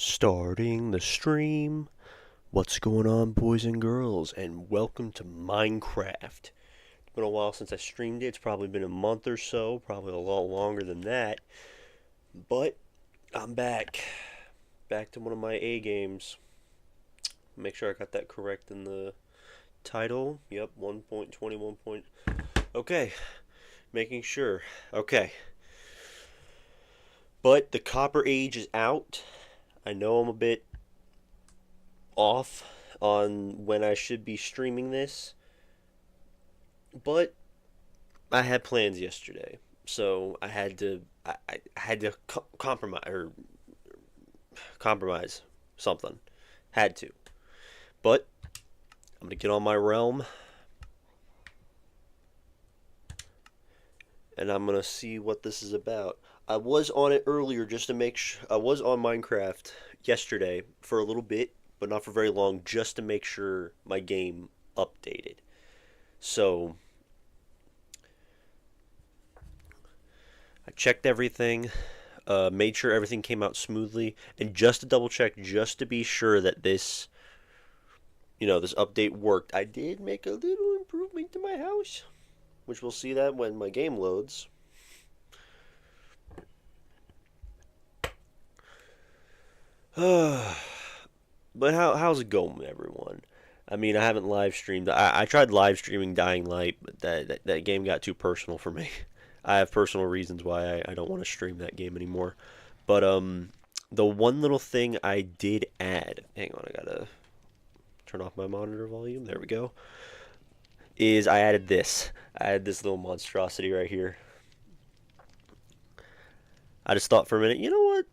Starting the stream. What's going on, boys and girls? And welcome to Minecraft. It's been a while since I streamed it. It's probably been a month or so, probably a lot longer than that. But I'm back. Back to one of my A games. Make sure I got that correct in the title. Yep, 1.21. Okay, making sure. Okay. But the Copper Age is out. I know I'm a bit off on when I should be streaming this, but I had plans yesterday, so I had to compromise something. Had to, but I'm gonna get on my realm, and I'm gonna see what this is about. I was on it earlier just to make sure. I was on Minecraft yesterday for a little bit, but not for very long, just to make sure my game updated. So I checked everything, made sure everything came out smoothly, and just to double check, just to be sure that this update worked, I did make a little improvement to my house, which we'll see that when my game loads. But how's it going, everyone? I mean, I haven't live streamed. I tried live streaming Dying Light, but that game got too personal for me. I have personal reasons why I don't want to stream that game anymore. But the one little thing I did add, hang on, I gotta turn off my monitor volume. There we go. Is I added this. I added this little monstrosity right here. I just thought for a minute, you know what?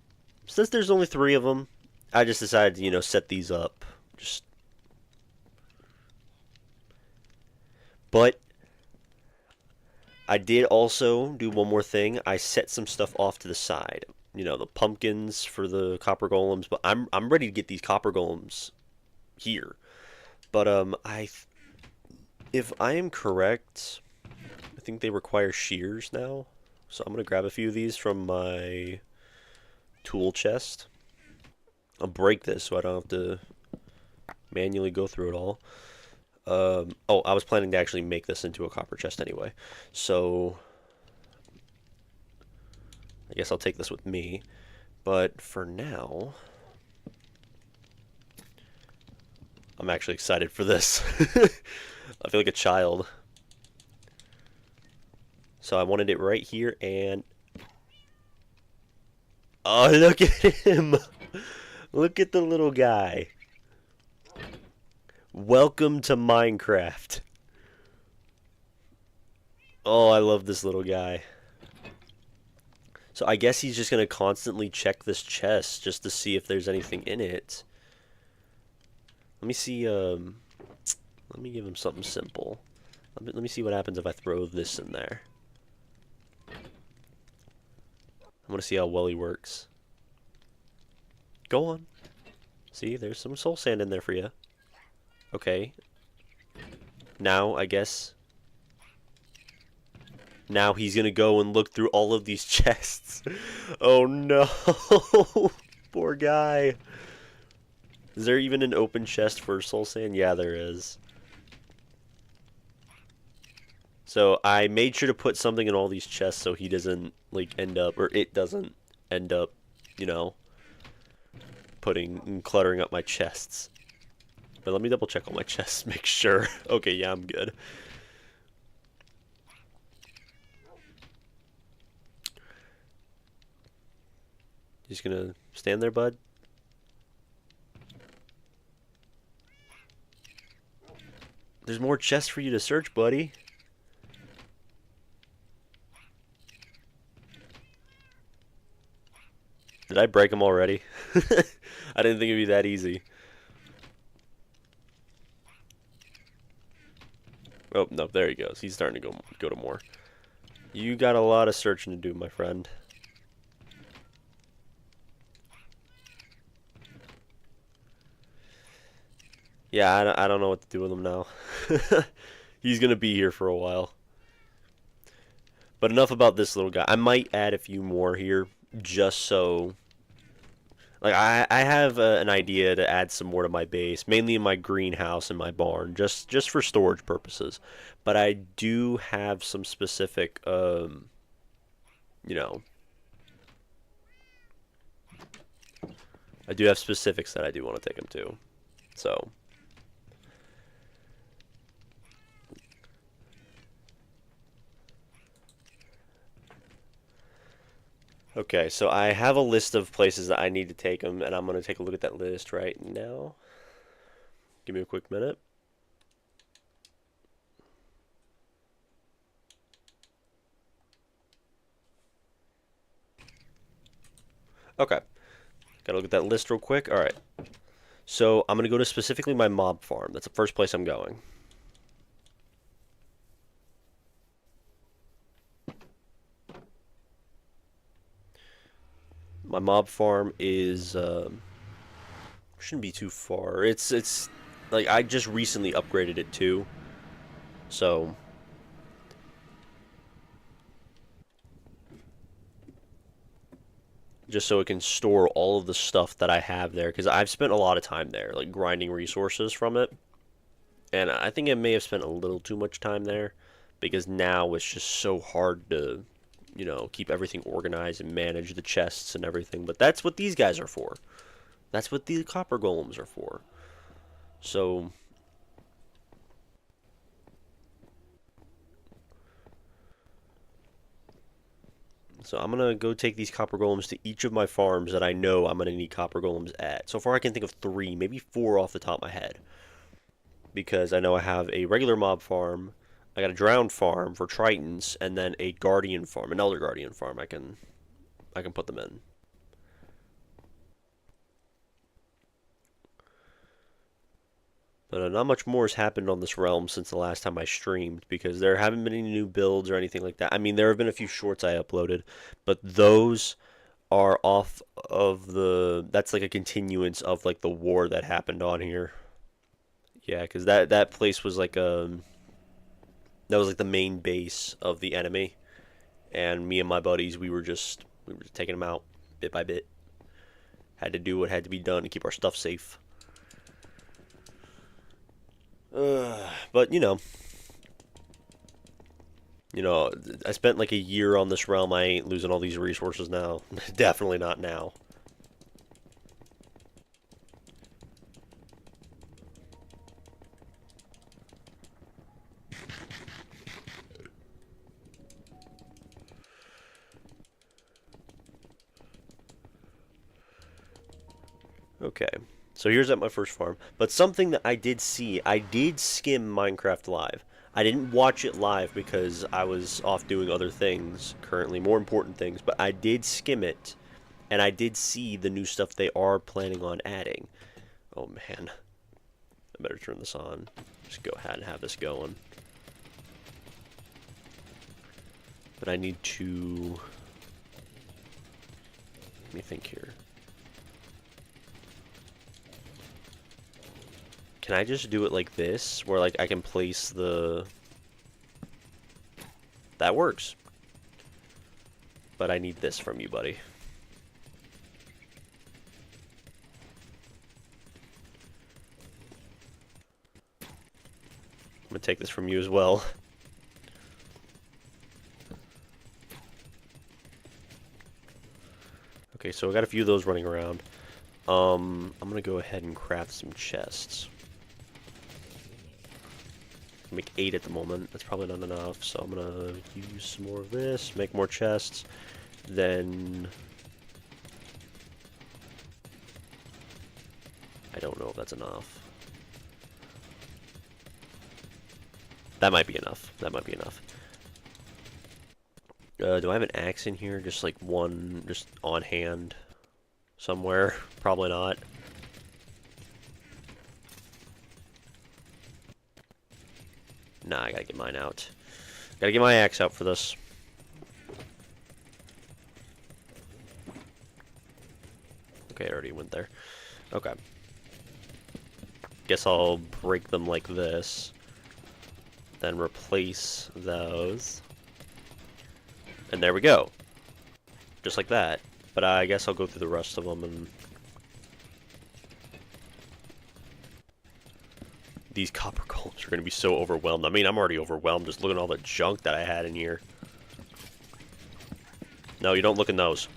Since there's only 3 of them, I just decided to, set these up. But I did also do one more thing. I set some stuff off to the side. The pumpkins for the copper golems, but I'm ready to get these copper golems here. But if I am correct, I think they require shears now. So I'm gonna grab a few of these from my tool chest. I'll break this so I don't have to manually go through it all. Oh, I was planning to actually make this into a copper chest anyway. So I guess I'll take this with me. But for now, I'm actually excited for this. I feel like a child. So I wanted it right here, and oh, look at him! Look at the little guy. Welcome to Minecraft. Oh, I love this little guy. So I guess he's just gonna constantly check this chest just to see if there's anything in it. Let me see, let me give him something simple. Let me see what happens if I throw this in there. I want to see how well he works. Go on. See, there's some soul sand in there for you. Okay. Now, I guess. Now he's gonna go and look through all of these chests. Oh no! Poor guy. Is there even an open chest for soul sand? Yeah, there is. So I made sure to put something in all these chests so he doesn't end up, or it doesn't end up, cluttering up my chests. But let me double check all my chests, make sure. Okay, yeah, I'm good. Just gonna stand there, bud. There's more chests for you to search, buddy. Did I break them already? I didn't think it'd be that easy. Oh, no, there he goes. He's starting to go to more. You got a lot of searching to do, my friend. Yeah, I don't know what to do with him now. He's gonna be here for a while. But enough about this little guy. I might add a few more here, just so Like I have an idea to add some more to my base, mainly in my greenhouse and my barn, just for storage purposes. But I do have some specific, you know, I do have specifics that I do want to take them to. So, okay, so I have a list of places that I need to take them, and I'm gonna take a look at that list right now. Give me a quick minute. Okay, gotta look at that list real quick. All right, so I'm gonna go to specifically my mob farm. That's the first place I'm going. My mob farm is shouldn't be too far. It's like I just recently upgraded it too, so just so it can store all of the stuff that I have there because I've spent a lot of time there, like grinding resources from it, and I think I may have spent a little too much time there because now it's just so hard to, keep everything organized and manage the chests and everything. But that's what these guys are for. That's what the copper golems are for. So So I'm going to go take these copper golems to each of my farms that I know I'm going to need copper golems at. So far I can think of 3, maybe 4 off the top of my head. Because I know I have a regular mob farm, I got a drowned farm for tritons, and then a guardian farm, an elder guardian farm I can put them in. But not much more has happened on this realm since the last time I streamed because there haven't been any new builds or anything like that. I mean, there have been a few shorts I uploaded, but those are off of that's like a continuance of like the war that happened on here. Yeah, because that place was like that was like the main base of the enemy, and me and my buddies we were just taking them out bit by bit. Had to do what had to be done to keep our stuff safe. But I spent like a year on this realm. I ain't losing all these resources now. Definitely not now. Okay, so here's at my first farm. But something that I did see, I did skim Minecraft Live. I didn't watch it live because I was off doing other things currently, more important things, but I did skim it, and I did see the new stuff they are planning on adding. Oh man, I better turn this on. Just go ahead and have this going. But I need to... Let me think here. Can I just do it like this, where like I can place the... That works. But I need this from you, buddy. I'm gonna take this from you as well. Okay, so I got a few of those running around. I'm gonna go ahead and craft some chests. Make 8 at the moment. That's probably not enough, so I'm gonna use some more of this, make more chests, then I don't know if that's enough. That might be enough. That might be enough. Do I have an axe in here? Just like one, just on hand somewhere? Probably not. Nah, I gotta get mine out. Gotta get my axe out for this. Okay, I already went there. Okay. Guess I'll break them like this. Then replace those. And there we go. Just like that. But I guess I'll go through the rest of them and these copper golems are going to be so overwhelmed. I mean, I'm already overwhelmed just looking at all the junk that I had in here. No, you don't look in those.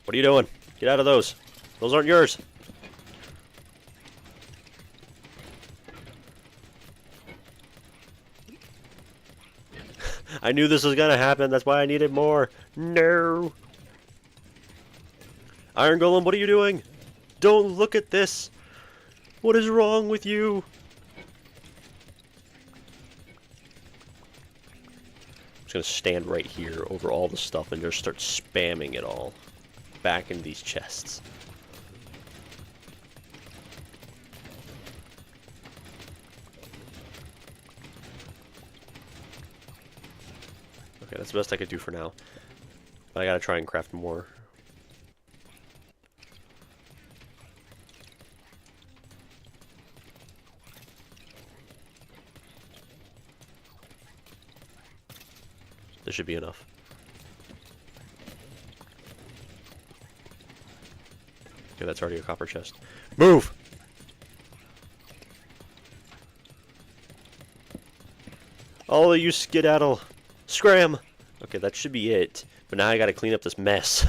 What are you doing? Get out of those. Those aren't yours. I knew this was going to happen. That's why I needed more. No. Iron Golem, what are you doing? Don't look at this. What is wrong with you? I'm just going to stand right here over all the stuff and just start spamming it all back into these chests. Okay, that's the best I could do for now. But I gotta try and craft more. This should be enough. Okay, that's already a copper chest. Move! All of you skedaddle! Scram! Okay, that should be it. But now I gotta clean up this mess.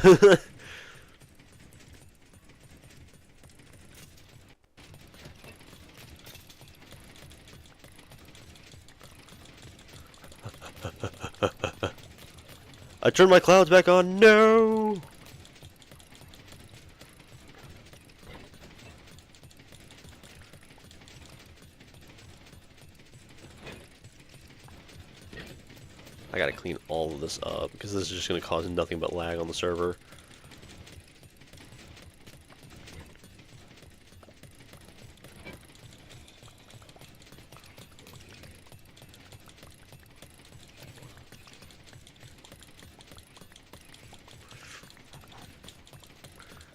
I turned my clouds back on. No! I gotta clean all of this up because this is just gonna cause nothing but lag on the server.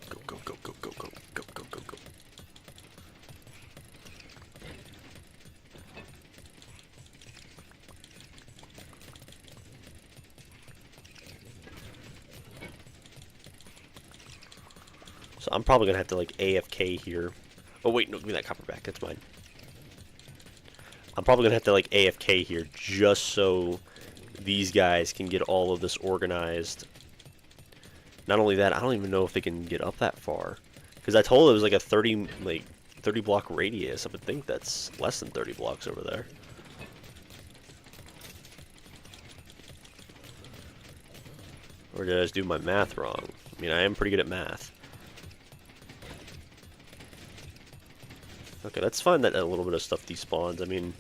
Go, go, go, go, go, go, go, go, go, go. So I'm probably gonna have to like AFK here. Oh wait, no, give me that copper back. That's mine. I'm probably gonna have to like AFK here just so these guys can get all of this organized. Not only that, I don't even know if they can get up that far, because I told it was like a 30 block radius. I would think that's less than 30 blocks over there. Or did I just do my math wrong? I mean, I am pretty good at math. Okay, that's fine that a little bit of stuff despawns. I mean,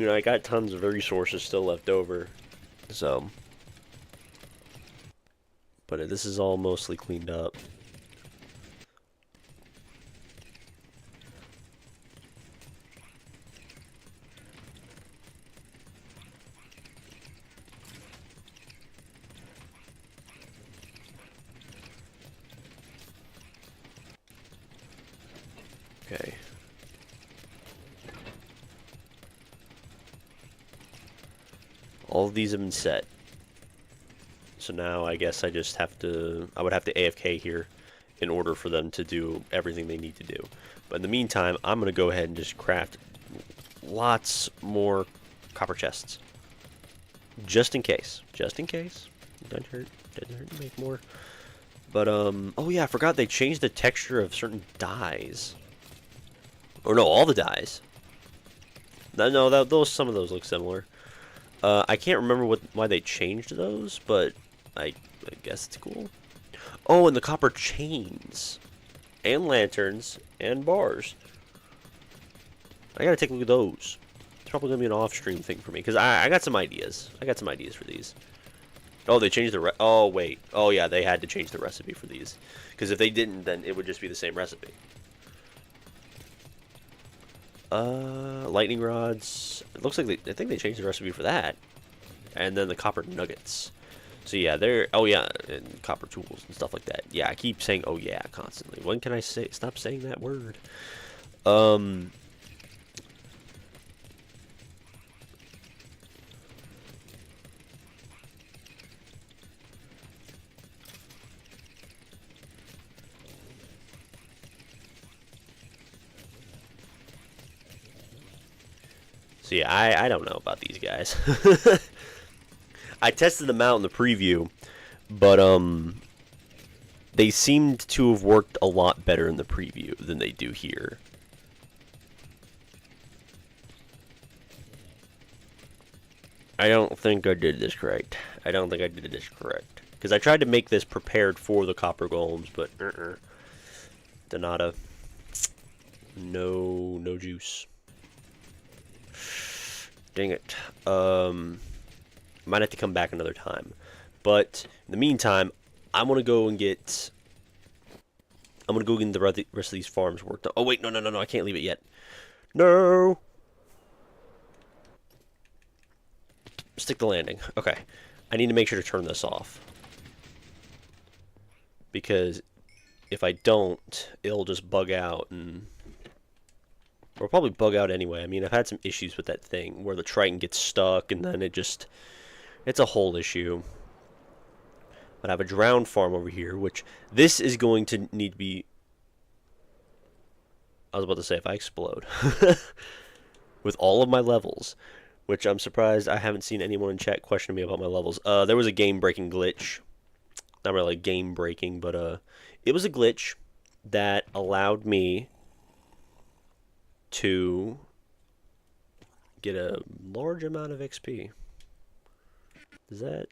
I got tons of resources still left over, so. But this is all mostly cleaned up. Okay. All of these have been set. So now I guess I just have to, I would have to AFK here in order for them to do everything they need to do. But in the meantime, I'm going to go ahead and just craft lots more copper chests. Just in case. Just in case. Doesn't hurt. Doesn't hurt to make more. But, oh yeah, I forgot they changed the texture of certain dyes. Or no, all the dyes. No, those, some of those look similar. I can't remember why they changed those, but I guess it's cool. Oh, and the copper chains. And lanterns. And bars. I gotta take a look at those. It's probably gonna be an off-stream thing for me, because I got some ideas. I got some ideas for these. Oh, they changed the oh, wait. Oh, yeah, they had to change the recipe for these. Because if they didn't, then it would just be the same recipe. Lightning rods. It looks like I think they changed the recipe for that. And then the copper nuggets. So yeah, they're, oh yeah, and copper tools and stuff like that. Yeah, I keep saying oh yeah constantly. When can I stop saying that word? So yeah, I don't know about these guys. I tested them out in the preview, but they seemed to have worked a lot better in the preview than they do here. I don't think I did this correct. I don't think I did this correct. Because I tried to make this prepared for the copper golems, but Donata. No juice. Dang it. Might have to come back another time. But in the meantime, I'm gonna go and get. I'm gonna go get the rest of these farms worked on. Oh wait, no! I can't leave it yet. No. Stick the landing. Okay. I need to make sure to turn this off. Because if I don't, it'll just bug out and... Or probably bug out anyway. I mean, I've had some issues with that thing where the Triton gets stuck and then it just... It's a whole issue. But I have a drowned farm over here, which this is going to need to be... I was about to say, if I explode. With all of my levels... Which I'm surprised I haven't seen anyone in chat questioning me about my levels. There was a game-breaking glitch. Not really game-breaking, but it was a glitch that allowed me to get a large amount of XP. Is that...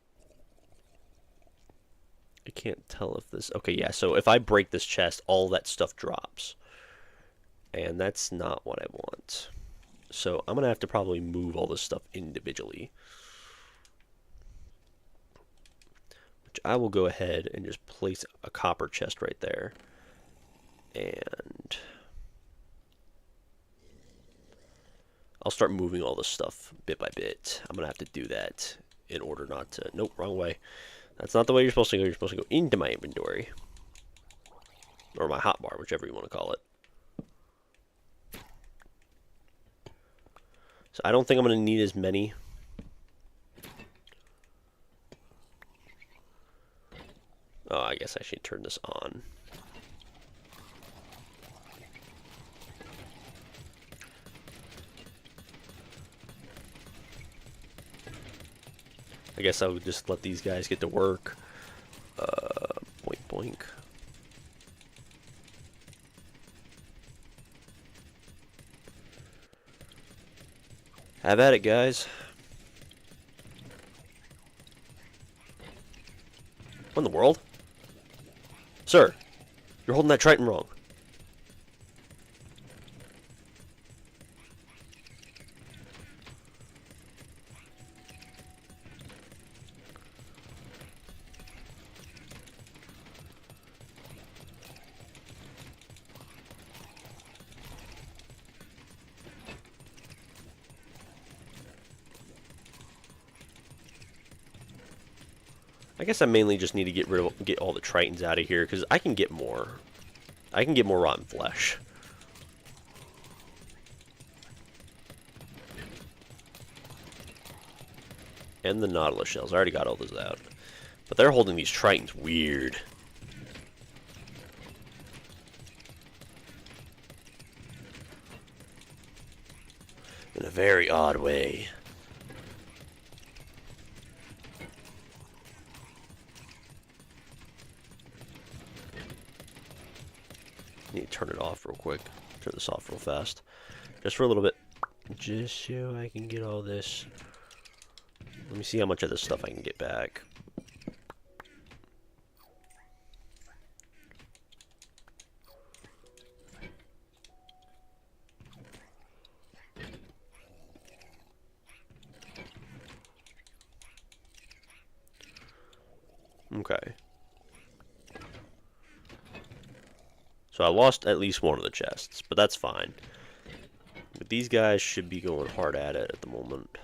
I can't tell if this... Okay, yeah, so if I break this chest, all that stuff drops. And that's not what I want. So I'm going to have to probably move all this stuff individually. Which I will go ahead and just place a copper chest right there. And I'll start moving all this stuff bit by bit. I'm going to have to do that in order not to... Nope, wrong way. That's not the way you're supposed to go. You're supposed to go into my inventory. Or my hotbar, whichever you want to call it. So I don't think I'm going to need as many. Oh, I guess I should turn this on. I guess I would just let these guys get to work. Boink, boink. Have at it, guys. What in the world? Sir, you're holding that Triton wrong. I guess I mainly just need to get all the Tritons out of here because I can get more. I can get more rotten flesh. And the Nautilus shells. I already got all those out. But they're holding these Tritons weird. In a very odd way. Need to turn it off real quick. Turn this off real fast. Just for a little bit. Just so I can get all this. Let me see how much of this stuff I can get back. Okay. So I lost at least one of the chests, but that's fine. But these guys should be going hard at it at the moment.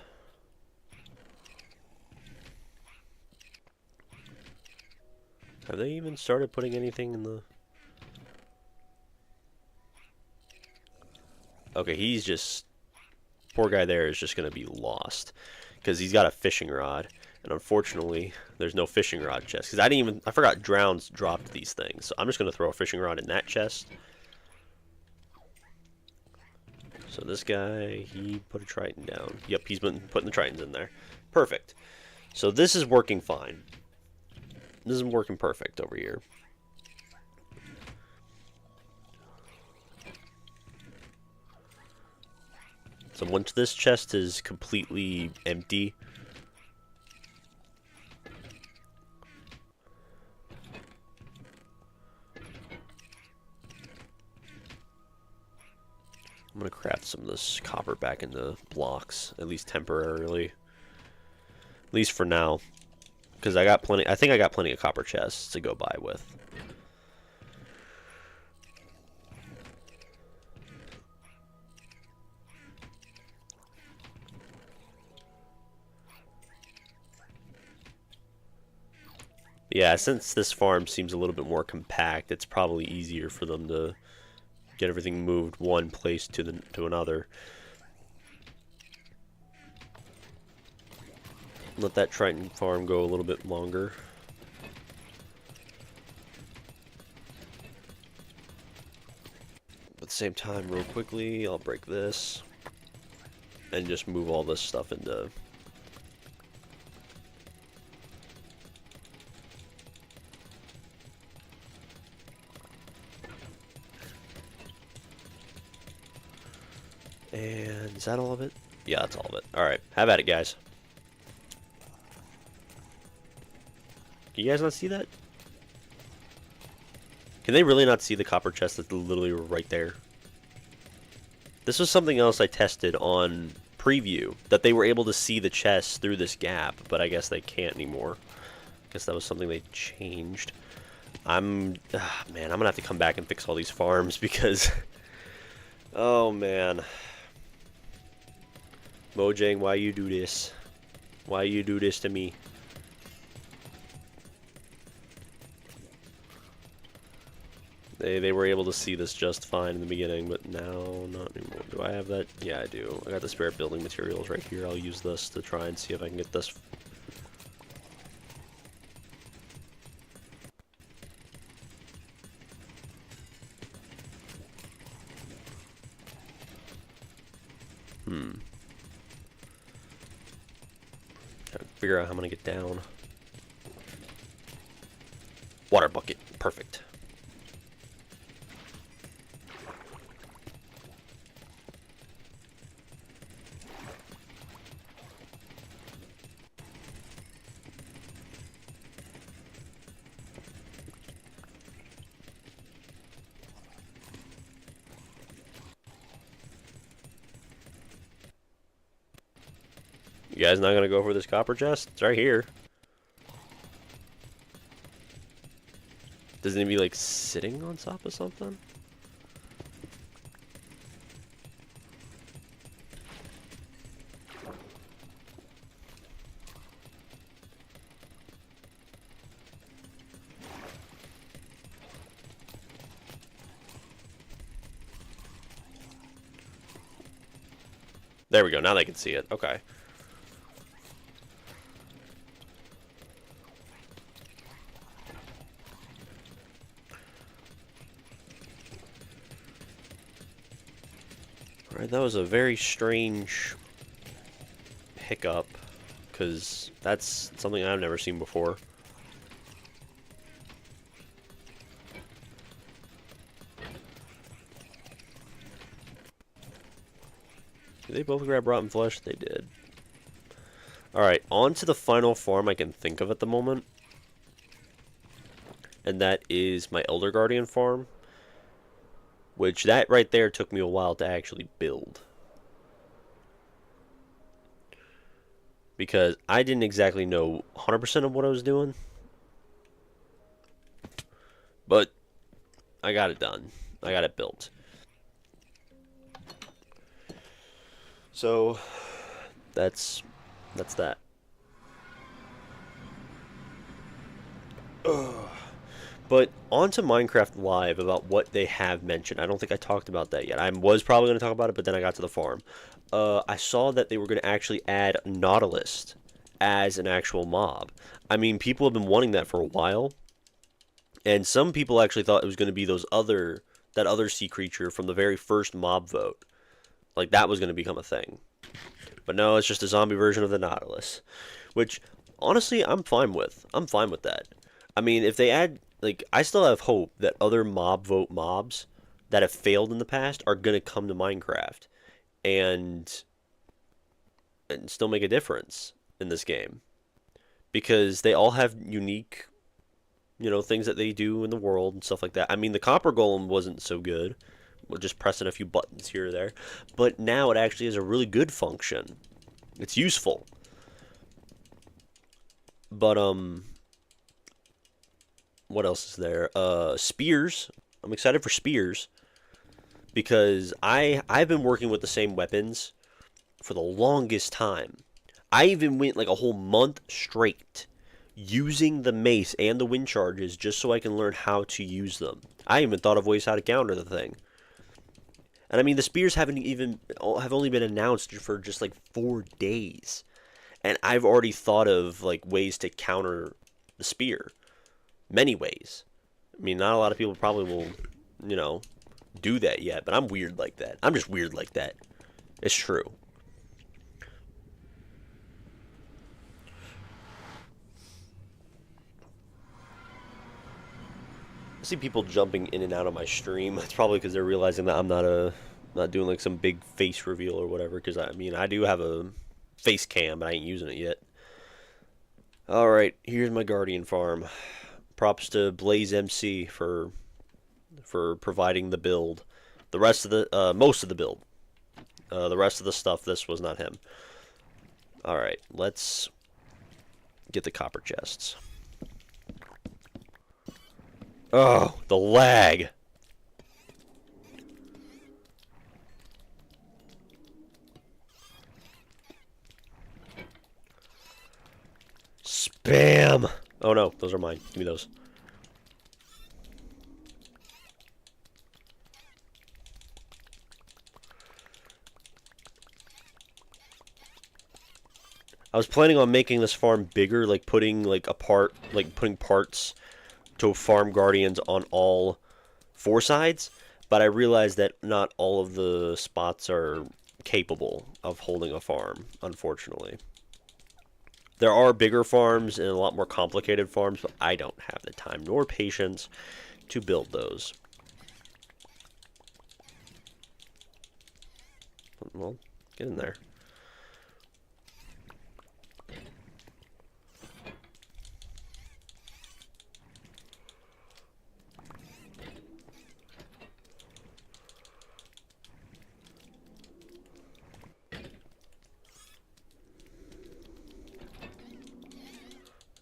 Have they even started putting anything in the... Okay, he's just... Poor guy there is just going to be lost. Because he's got a fishing rod. And unfortunately, there's no fishing rod chest. Because I forgot drowns dropped these things. So I'm just going to throw a fishing rod in that chest. So this guy, he put a Triton down. Yep, he's been putting the Tritons in there. Perfect. So this is working fine. This is working perfect over here. So once this chest is completely empty, I'm gonna craft some of this copper back into blocks, at least temporarily. At least for now. Because I got plenty, I think I got plenty of copper chests to go by with. Yeah, since this farm seems a little bit more compact, it's probably easier for them to get everything moved one place to another. Let that Triton farm go a little bit longer. At the same time, real quickly, I'll break this and just move all this stuff into... And is that all of it? Yeah, that's all of it. Alright, have at it, guys. Can you guys not see that? Can they really not see the copper chest that's literally right there? This was something else I tested on preview, that they were able to see the chest through this gap, but I guess they can't anymore. I guess that was something they changed. Man, I'm gonna have to come back and fix all these farms because... oh, man. Mojang, why you do this? Why you do this to me? They were able to see this just fine in the beginning, but now not anymore. Do I have that? Yeah, I do. I got the spare building materials right here. I'll use this to try and see if I can get this. Trying to figure out how I'm gonna get down. Water bucket. Perfect. You guys not gonna go for this copper chest? It's right here. Doesn't it be like sitting on top of something? There we go. Now they can see it. Okay. Alright, that was a very strange hiccup, because that's something I've never seen before. Did they both grab rotten flesh? They did. Alright, on to the final farm I can think of at the moment. And that is my Elder Guardian farm. Which, that right there took me a while to actually build. Because I didn't exactly know 100% of what I was doing. But I got it done. I got it built. So, that's that. Ugh. But on to Minecraft Live about what they have mentioned. I don't think I talked about that yet. I was probably going to talk about it, but then I got to the farm. I saw that they were going to actually add Nautilus as an actual mob. I mean, people have been wanting that for a while. And some people actually thought it was going to be that other sea creature from the very first mob vote. Like, that was going to become a thing. But no, it's just a zombie version of the Nautilus. Which, honestly, I'm fine with. I'm fine with that. I mean, if they add... Like, I still have hope that other mob vote mobs that have failed in the past are going to come to Minecraft. And still make a difference in this game. Because they all have unique, things that they do in the world and stuff like that. I mean, the copper golem wasn't so good. We're just pressing a few buttons here or there. But now it actually has a really good function. It's useful. But, what else is there? Spears. I'm excited for spears. Because I've been working with the same weapons for the longest time. I even went like a whole month straight using the mace and the wind charges just so I can learn how to use them. I even thought of ways how to counter the thing. And I mean, the spears have only been announced for just like 4 days. And I've already thought of like ways to counter the spear. Many ways. I mean, not a lot of people probably will, do that yet, but I'm weird like that. I'm just weird like that. It's true. I see people jumping in and out of my stream. It's probably because they're realizing that I'm not doing like some big face reveal or whatever. Because I mean, I do have a face cam, but I ain't using it yet. All right, here's my Guardian farm. Props to Blaze MC for providing the build. The rest of the most of the build. The rest of the stuff, this was not him. All right, let's get the copper chests. Oh, the lag. Spam. Oh no, those are mine. Give me those. I was planning on making this farm bigger, like putting putting parts to farm guardians on all 4 sides, but I realized that not all of the spots are capable of holding a farm, unfortunately. There are bigger farms and a lot more complicated farms, but I don't have the time nor patience to build those. Well, get in there.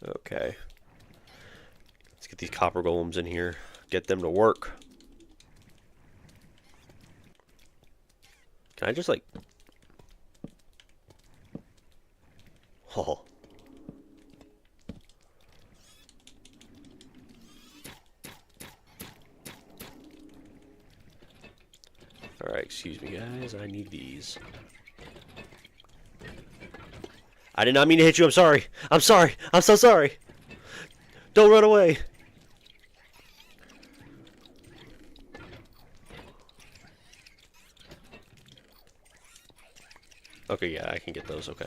Okay. Let's get these copper golems in here. Get them to work. Can I just like... Oh. Alright, excuse me guys. I need these. I did not mean to hit you. I'm sorry. I'm sorry. I'm so sorry. Don't run away. Okay, yeah, I can get those. Okay.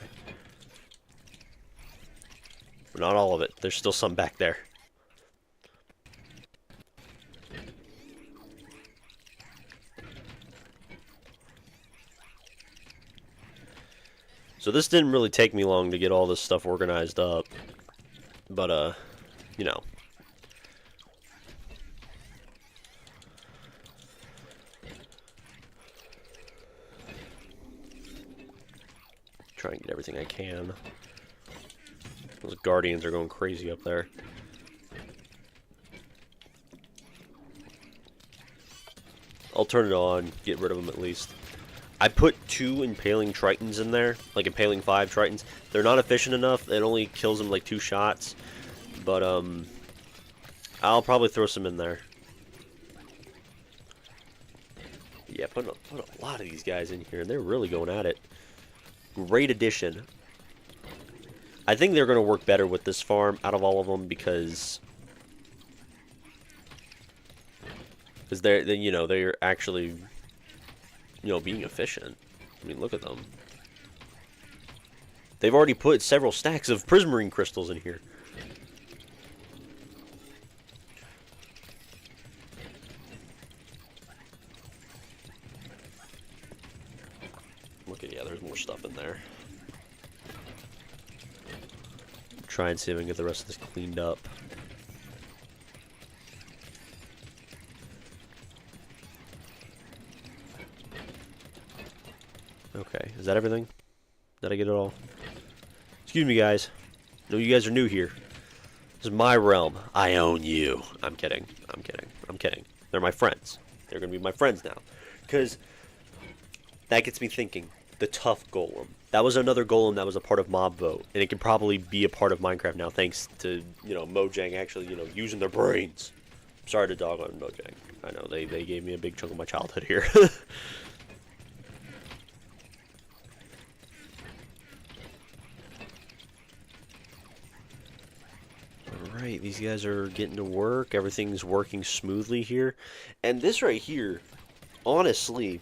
But not all of it. There's still some back there. So this didn't really take me long to get all this stuff organized up. But, you know. Try and get everything I can. Those guardians are going crazy up there. I'll turn it on, get rid of them at least. I put 2 impaling tritons in there, like impaling 5 tritons. They're not efficient enough. It only kills them like 2 shots. But I'll probably throw some in there. Yeah, put a lot of these guys in here, and they're really going at it. Great addition. I think they're going to work better with this farm out of all of them because they're actually being efficient. I mean, look at them. They've already put several stacks of prismarine crystals in here. Look at, yeah, there's more stuff in there. Try and see if I can get the rest of this cleaned up. Okay, is that everything? Did I get it all? Excuse me, guys. I know you guys are new here. This is my realm. I own you. I'm kidding. I'm kidding. I'm kidding. They're my friends. They're going to be my friends now. Because that gets me thinking. The tough golem. That was another golem that was a part of Mob Vote. And it can probably be a part of Minecraft now thanks to, you know, Mojang actually, you know, using their brains. Sorry to dog on Mojang. I know, they gave me a big chunk of my childhood here. Alright, these guys are getting to work. Everything's working smoothly here. And this right here, honestly,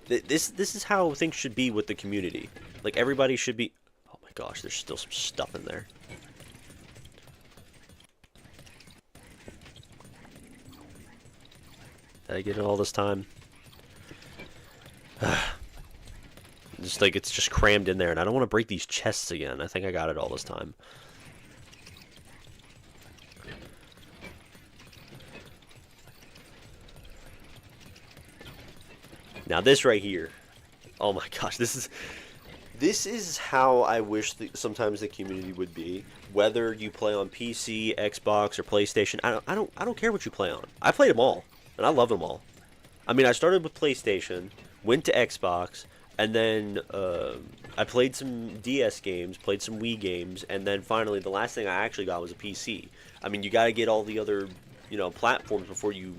this is how things should be with the community. Like, everybody should be... Oh my gosh, there's still some stuff in there. Did I get it all this time? Just like, it's just crammed in there, and I don't want to break these chests again. I think I got it all this time. Now this right here, oh my gosh, this is how I wish sometimes the community would be. Whether you play on PC, Xbox, or PlayStation, I don't care what you play on. I played them all, and I love them all. I mean, I started with PlayStation, went to Xbox, and then I played some DS games, played some Wii games, and then finally the last thing I actually got was a PC. I mean, you got to get all the other, you know, platforms before you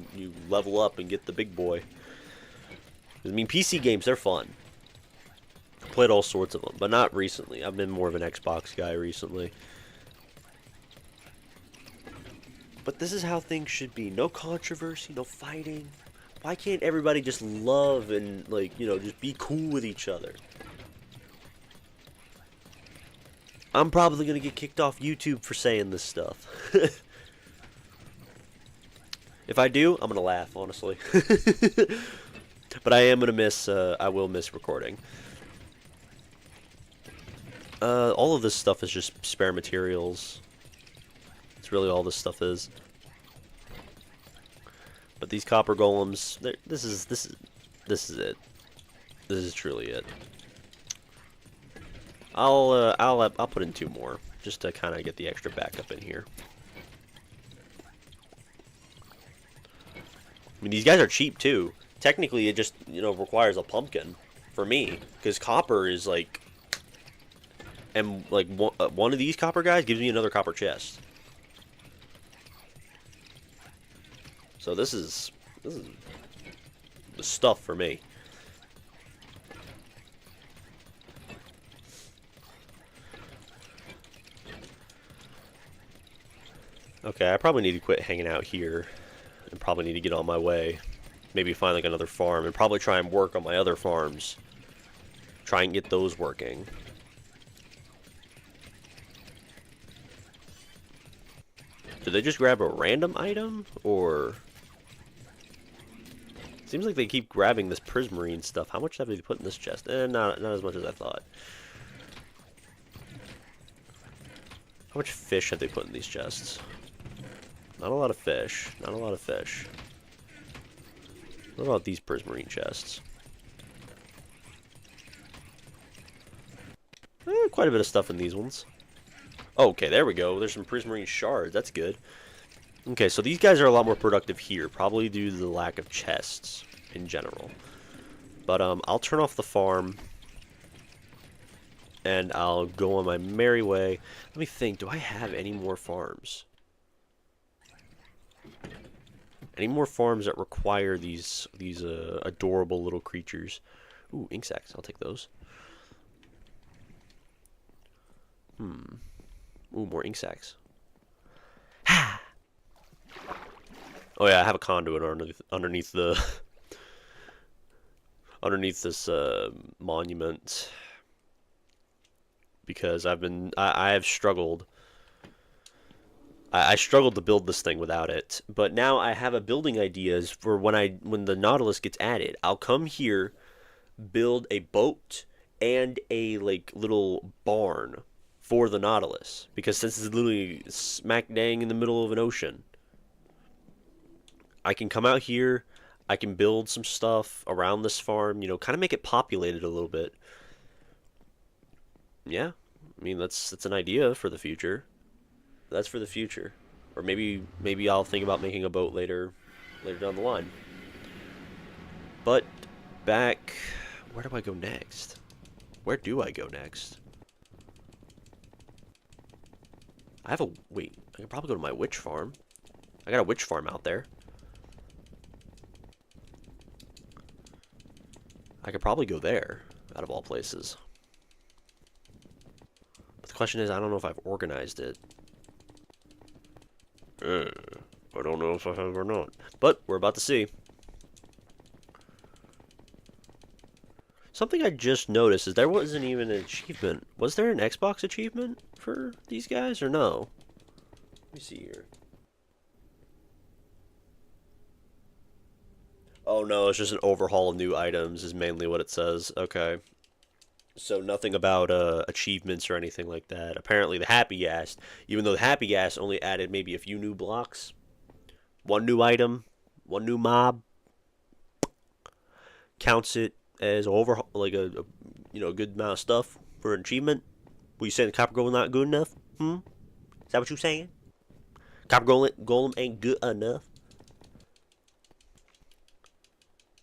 level up and get the big boy. I mean, PC games, they're fun. I've played all sorts of them, but not recently. I've been more of an Xbox guy recently. But this is how things should be. No controversy, no fighting. Why can't everybody just love and, like, you know, just be cool with each other? I'm probably going to get kicked off YouTube for saying this stuff. If I do, I'm going to laugh, honestly. But I am going to miss, I will miss recording. All of this stuff is just spare materials. It's really all this stuff is. But these copper golems, this is it. This is truly it. I'll put in 2 more just to kind of get the extra backup in here. I mean, these guys are cheap too. Technically, it just, you know, requires a pumpkin for me, because copper is like, and like one of these copper guys gives me another copper chest. So this is the stuff for me. Okay, I probably need to quit hanging out here, and probably need to get on my way. Maybe find like another farm, and probably try and work on my other farms. Try and get those working. Did they just grab a random item, or... Seems like they keep grabbing this prismarine stuff. How much have they put in this chest? Not as much as I thought. How much fish have they put in these chests? Not a lot of fish. Not a lot of fish. What about these prismarine chests? Quite a bit of stuff in these ones. Oh, okay, there we go. There's some prismarine shards. That's good. Okay, so these guys are a lot more productive here, probably due to the lack of chests in general. But I'll turn off the farm, and I'll go on my merry way. Let me think. Do I have any more farms? Any more farms that require these adorable little creatures? Ooh, ink sacs. I'll take those. Ooh, more ink sacs. Ha! Oh yeah, I have a conduit underneath the... underneath this monument because I have struggled. I struggled to build this thing without it, but now I have a building ideas for when the Nautilus gets added. I'll come here, build a boat and a like little barn for the Nautilus because since it's literally smack dang in the middle of an ocean, I can come out here. I can build some stuff around this farm, you know, kind of make it populated a little bit. Yeah, I mean that's an idea for the future. That's for the future, or maybe I'll think about making a boat later down the line. But back, where do I go next? Where do I go next? I have a wait. I could probably go to my witch farm. I got a witch farm out there. I could probably go there, out of all places. But the question is, I don't know if I've organized it. I don't know if I have or not. But we're about to see. Something I just noticed is there wasn't even an achievement. Was there an Xbox achievement for these guys or no? Let me see here. Oh no, it's just an overhaul of new items is mainly what it says. Okay. So nothing about achievements or anything like that. Apparently the Happy Gas, even though the Happy Gas only added maybe a few new blocks, one new item, one new mob, counts it as overhaul like a you know a good amount of stuff for an achievement. Were you saying the Copper Golem not good enough? Is that what you saying? Copper Golem ain't good enough?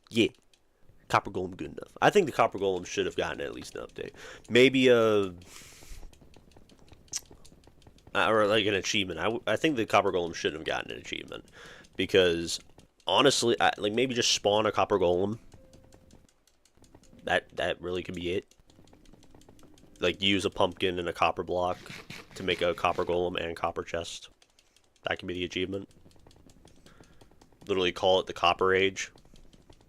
Yeah. Copper Golem good enough. I think the Copper Golem should have gotten at least an update. Maybe or like an achievement. I think the Copper Golem should have gotten an achievement because honestly, like maybe just spawn a Copper Golem. That really could be it. Like use a pumpkin and a copper block to make a Copper Golem and copper chest. That could be the achievement. Literally call it the Copper Age.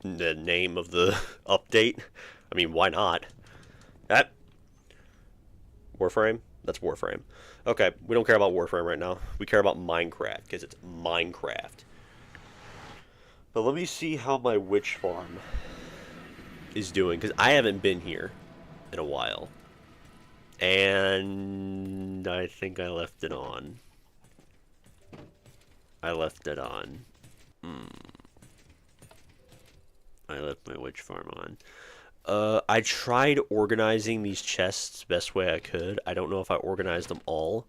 The name of the update. I mean, why not? That Warframe? That's Warframe. Okay, we don't care about Warframe right now. We care about Minecraft because it's Minecraft. But let me see how my witch farm is doing because I haven't been here in a while. And I think I left it on. I left it on. I left my witch farm on. I tried organizing these chests best way I could. I don't know if I organized them all.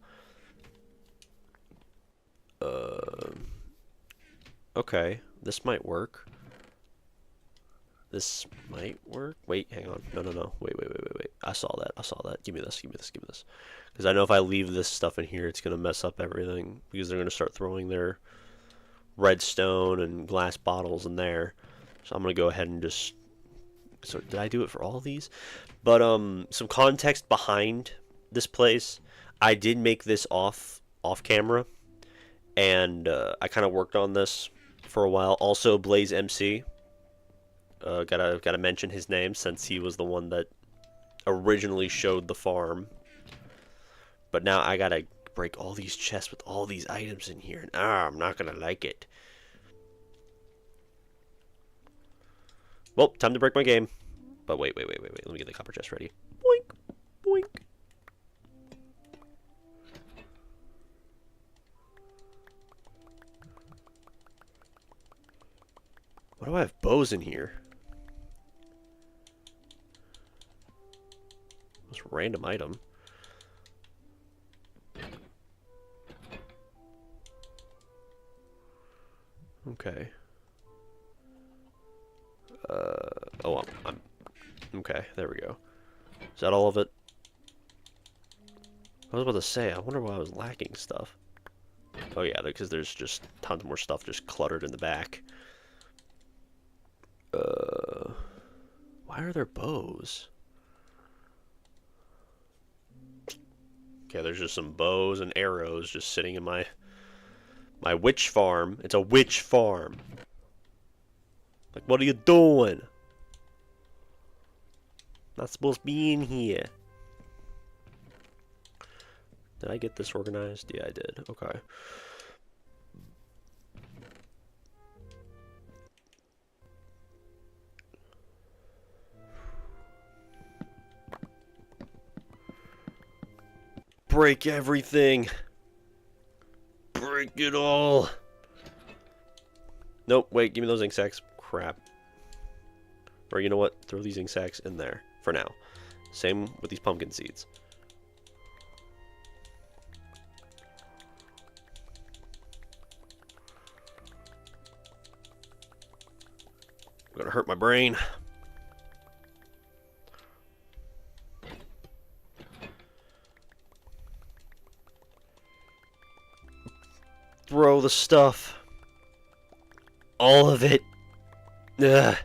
Okay, this might work. This might work. Wait, hang on. No. Wait. I saw that. Give me this. Because I know if I leave this stuff in here, it's going to mess up everything. Because they're going to start throwing their redstone and glass bottles in there. So I'm going to go ahead and just... So did I do it for all of these? But some context behind this place. I did make this off camera. And I kind of worked on this for a while. Also, Blaze MC. Gotta mention his name since he was the one that originally showed the farm. But now I gotta break all these chests with all these items in here. And I'm not gonna like it. Well, time to break my game. But wait. Let me get the copper chest ready. Boink, boink. Why do I have bows in here? This random item. Okay. Oh, I'm okay. There we go. Is that all of it? I was about to say. I wonder why I was lacking stuff. Oh yeah, because there's just tons more stuff just cluttered in the back. Why are there bows? Okay, there's just some bows and arrows just sitting in my witch farm. It's a witch farm. Like, what are you doing? Not supposed to be in here. Did I get this organized? Yeah, I did. Okay. Break everything. Break it all. Nope, wait, give me those ink sacks. Crap. Or you know what? Throw these ink sacks in there for now. Same with these pumpkin seeds. Gonna hurt my brain. Throw the stuff. All of it. Ugh.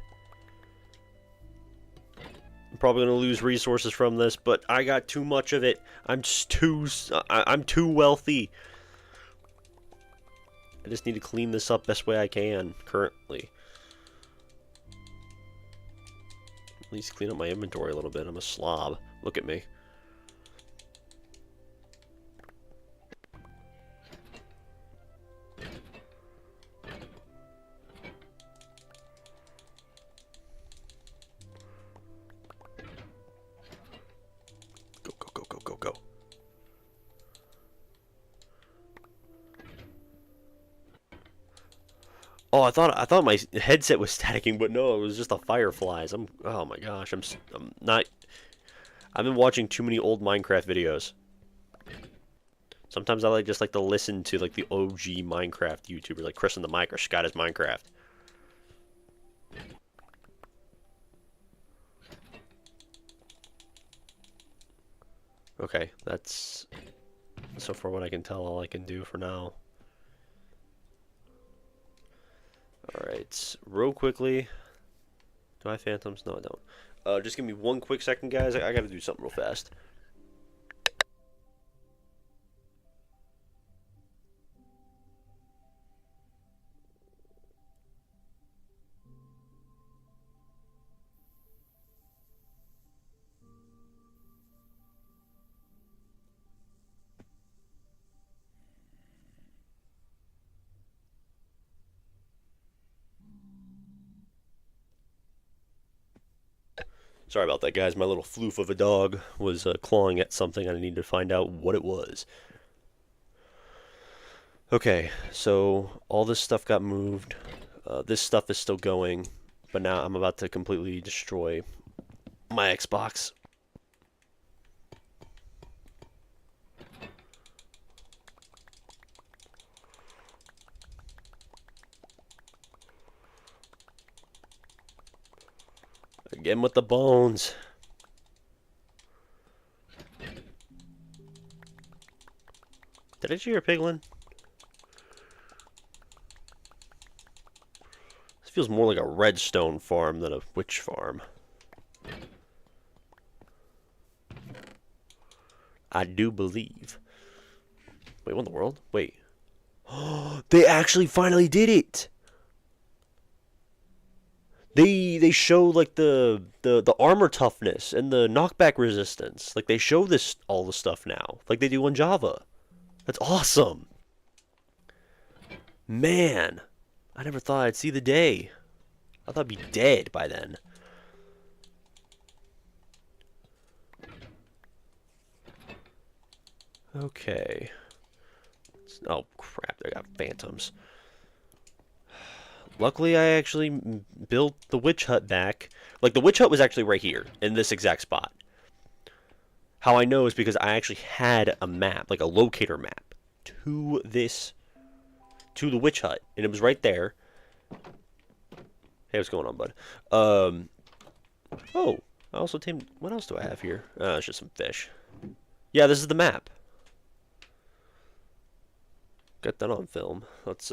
I'm probably gonna lose resources from this, but I got too much of it. I'm too wealthy. I just need to clean this up best way I can currently. At least clean up my inventory a little bit. I'm a slob. Look at me. Go, go, go, go, go, go. Oh, I thought my headset was statiking, but no, it was just the fireflies. Oh my gosh, I'm not. I've been watching too many old Minecraft videos. Sometimes I just like to listen to like the OG Minecraft YouTubers, like Chris and the Mic or Scott is Minecraft. Okay, that's so far what I can tell, all I can do for now. Alright, real quickly. Do I have phantoms? No, I don't. Just give me one quick second, guys. I gotta do something real fast. Sorry about that, guys. My little floof of a dog was clawing at something. I needed to find out what it was. Okay, so all this stuff got moved. This stuff is still going, but now I'm about to completely destroy my Xbox. Again with the bones. Did I just hear a piglin? This feels more like a redstone farm than a witch farm. I do believe. Wait, what in the world? Wait. They actually finally did it! They show like the armor toughness and the knockback resistance. Like they show this all the stuff now, like they do on Java. That's awesome. Man, I never thought I'd see the day. I thought I'd be dead by then. Okay. Oh crap! I got phantoms. Luckily, I actually built the witch hut back. Like, the witch hut was actually right here, in this exact spot. How I know is because I actually had a map, like a locator map, to the witch hut. And it was right there. Hey, what's going on, bud? Oh, I also tamed, what else do I have here? It's just some fish. Yeah, this is the map. Got that on film. Let's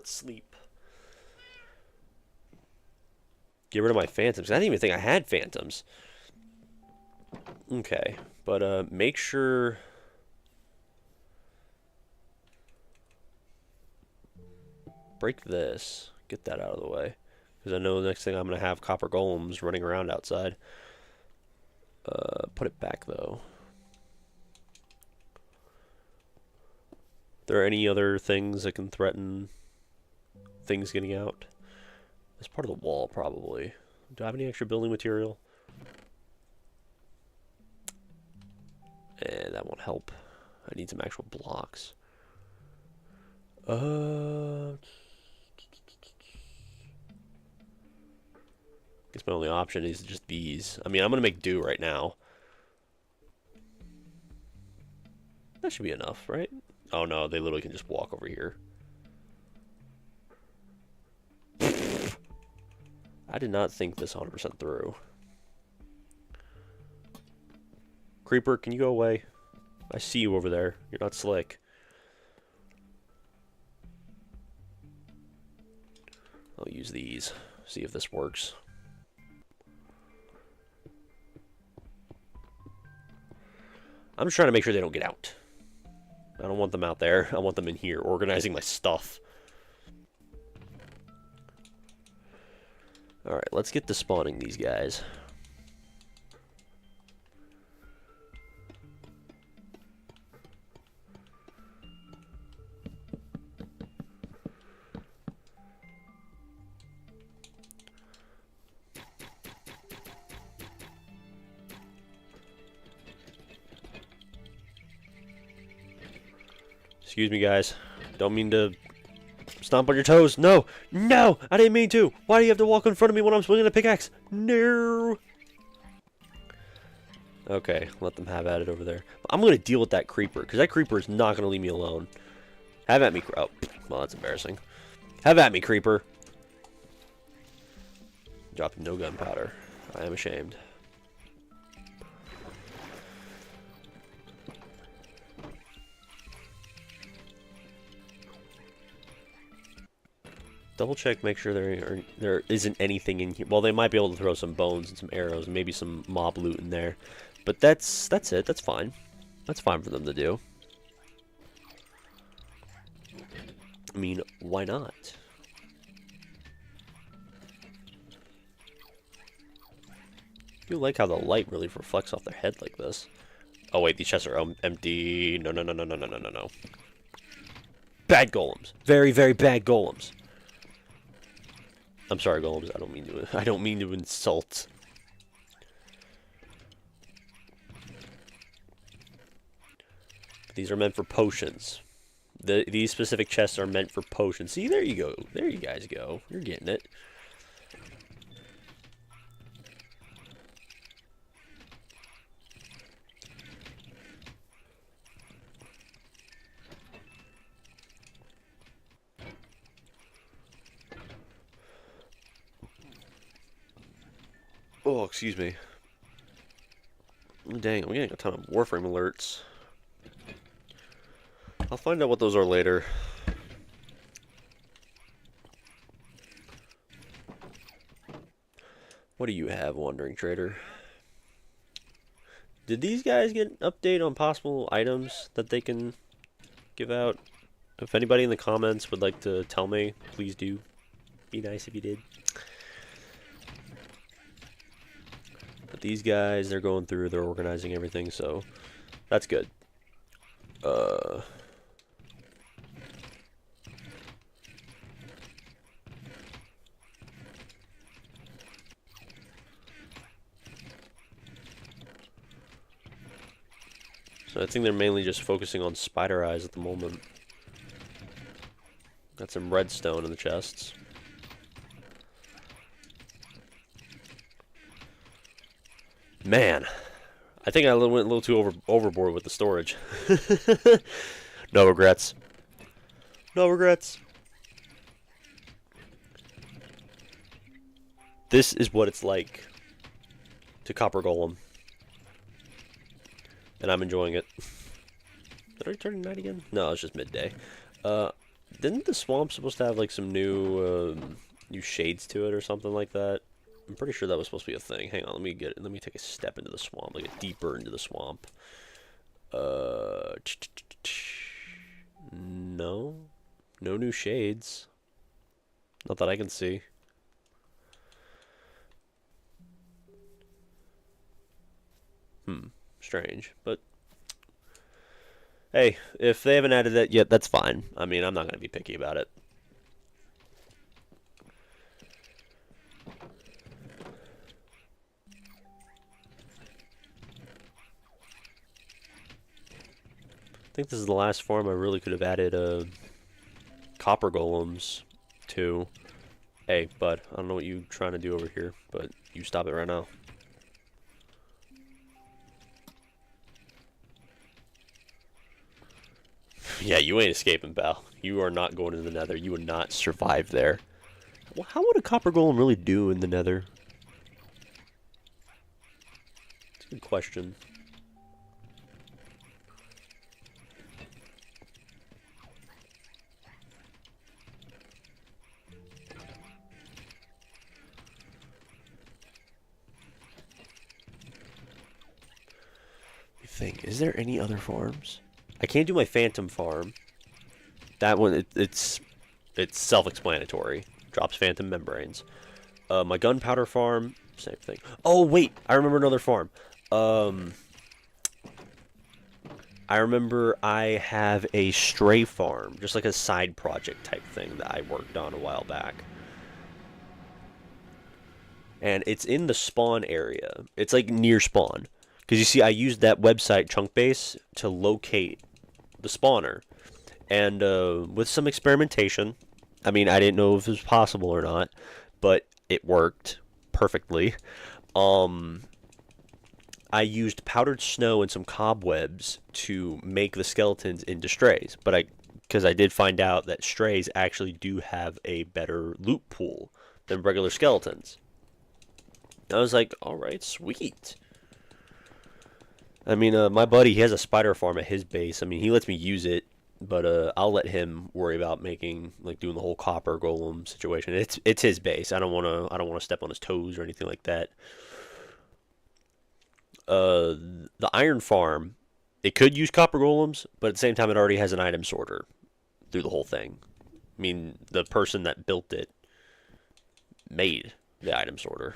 sleep. Get rid of my phantoms. I didn't even think I had phantoms. Okay, but make sure. Break this. Get that out of the way. Because I know the next thing I'm going to have copper golems running around outside. Put it back, though. There are any other things that can threaten things getting out? It's part of the wall, probably. Do I have any extra building material? That won't help. I need some actual blocks. Guess my only option is just these. I mean, I'm gonna make do right now. That should be enough, right? Oh no, they literally can just walk over here. I did not think this 100% through. Creeper, can you go away? I see you over there. You're not slick. I'll use these. See if this works. I'm just trying to make sure they don't get out. I don't want them out there. I want them in here, organizing my stuff. Alright, let's get to spawning these guys. Excuse me, guys. Don't mean to stomp on your toes. No! No! I didn't mean to! Why do you have to walk in front of me when I'm swinging a pickaxe? No! Okay, let them have at it over there. I'm going to deal with that creeper, because that creeper is not going to leave me alone. Have at me, oh, well, that's embarrassing. Have at me, creeper. Dropped no gunpowder. I am ashamed. Double check, make sure there isn't anything in here. Well, they might be able to throw some bones and some arrows, and maybe some mob loot in there. But that's it. That's fine. That's fine for them to do. I mean, why not? I do like how the light really reflects off their head like this. Oh wait, these chests are empty. No, no, no, no, no, no, no, no, no. Bad golems. Very, very bad golems. I'm sorry, golems. I don't mean to insult. These are meant for potions. These specific chests are meant for potions. See, there you go. There you guys go. You're getting it. Oh, excuse me. Dang, I'm getting a ton of Warframe alerts. I'll find out what those are later. What do you have, Wandering Trader? Did these guys get an update on possible items that they can give out? If anybody in the comments would like to tell me, please do. Be nice if you did. But these guys, they're going through, they're organizing everything, so that's good. So I think they're mainly just focusing on spider eyes at the moment. Got some redstone in the chests. Man, I think I went a little too overboard with the storage. No regrets. No regrets. This is what it's like to copper golem. And I'm enjoying it. Did I turn night again? No, it's just midday. Didn't the swamp supposed to have like some new shades to it or something like that? I'm pretty sure that was supposed to be a thing. Hang on, let me take a step into the swamp, like deeper into the swamp. No. No new shades. Not that I can see. strange. But hey, if they haven't added that yet, that's fine. I mean, I'm not going to be picky about it. I think this is the last farm I really could have added copper golems to. Hey, bud, I don't know what you're trying to do over here, but you stop it right now. Yeah, you ain't escaping, pal. You are not going to the nether. You would not survive there. Well, how would a copper golem really do in the nether? That's a good question. I think, is there any other farms? I can't do my phantom farm. That one, it's self-explanatory. Drops phantom membranes. My gunpowder farm, same thing. Oh wait, I remember another farm. I remember I have a stray farm, just like a side project type thing that I worked on a while back. And it's in the spawn area. It's like near spawn. Because you see, I used that website, Chunkbase, to locate the spawner. And with some experimentation, I mean, I didn't know if it was possible or not, but it worked perfectly. I used powdered snow and some cobwebs to make the skeletons into strays, but because I did find out that strays actually do have a better loot pool than regular skeletons. I was like, all right, sweet. I mean, my buddy, he has a spider farm at his base. I mean, he lets me use it, but I'll let him worry about making, like, doing the whole copper golem situation. It's his base. I don't wanna step on his toes or anything like that. The iron farm, it could use copper golems, but at the same time, it already has an item sorter through the whole thing. I mean, the person that built it made the item sorter.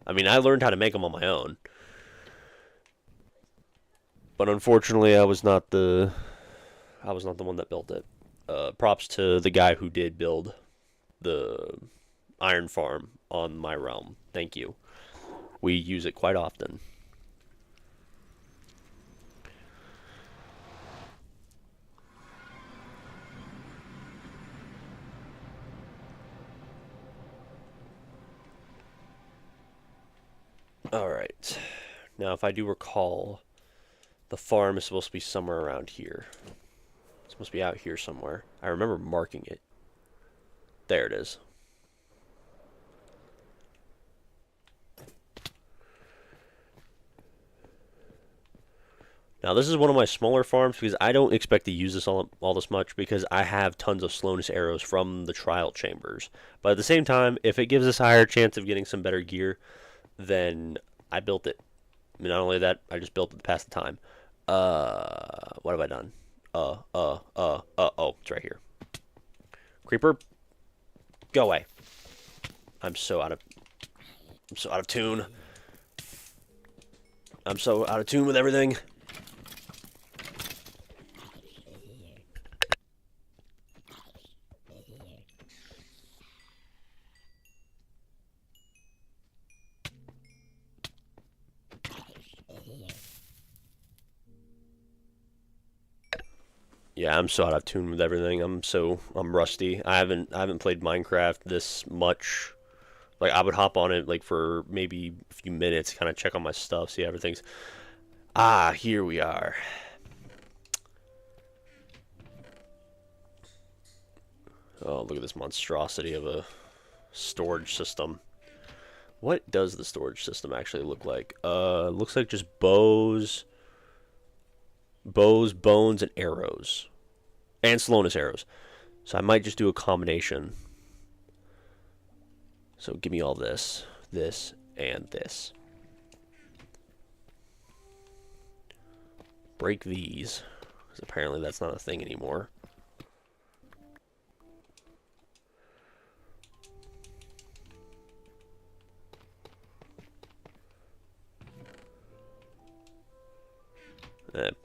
I mean, I learned how to make them on my own, but unfortunately, I was not the one that built it. Props to the guy who did build the iron farm on my realm. Thank you. We use it quite often. Alright. Now, if I do recall, the farm is supposed to be somewhere around here. It's supposed to be out here somewhere. I remember marking it. There it is. Now, this is one of my smaller farms because I don't expect to use this all this much because I have tons of slowness arrows from the trial chambers. But at the same time, if it gives us a higher chance of getting some better gear, then I built it. I mean, not only that, I just built it to pass the time. What have I done? Oh, it's right here. Creeper, go away. I'm so out of tune. I'm so out of tune with everything. Yeah, I'm so out of tune with everything. I'm rusty. I haven't played Minecraft this much. Like I would hop on it like for maybe a few minutes, kind of check on my stuff, see how everything's. Ah, here we are. Oh, look at this monstrosity of a storage system. What does the storage system actually look like? Looks like just bows, bones, and arrows. And slowness arrows. So I might just do a combination. So give me all this, and this. Break these, because apparently that's not a thing anymore.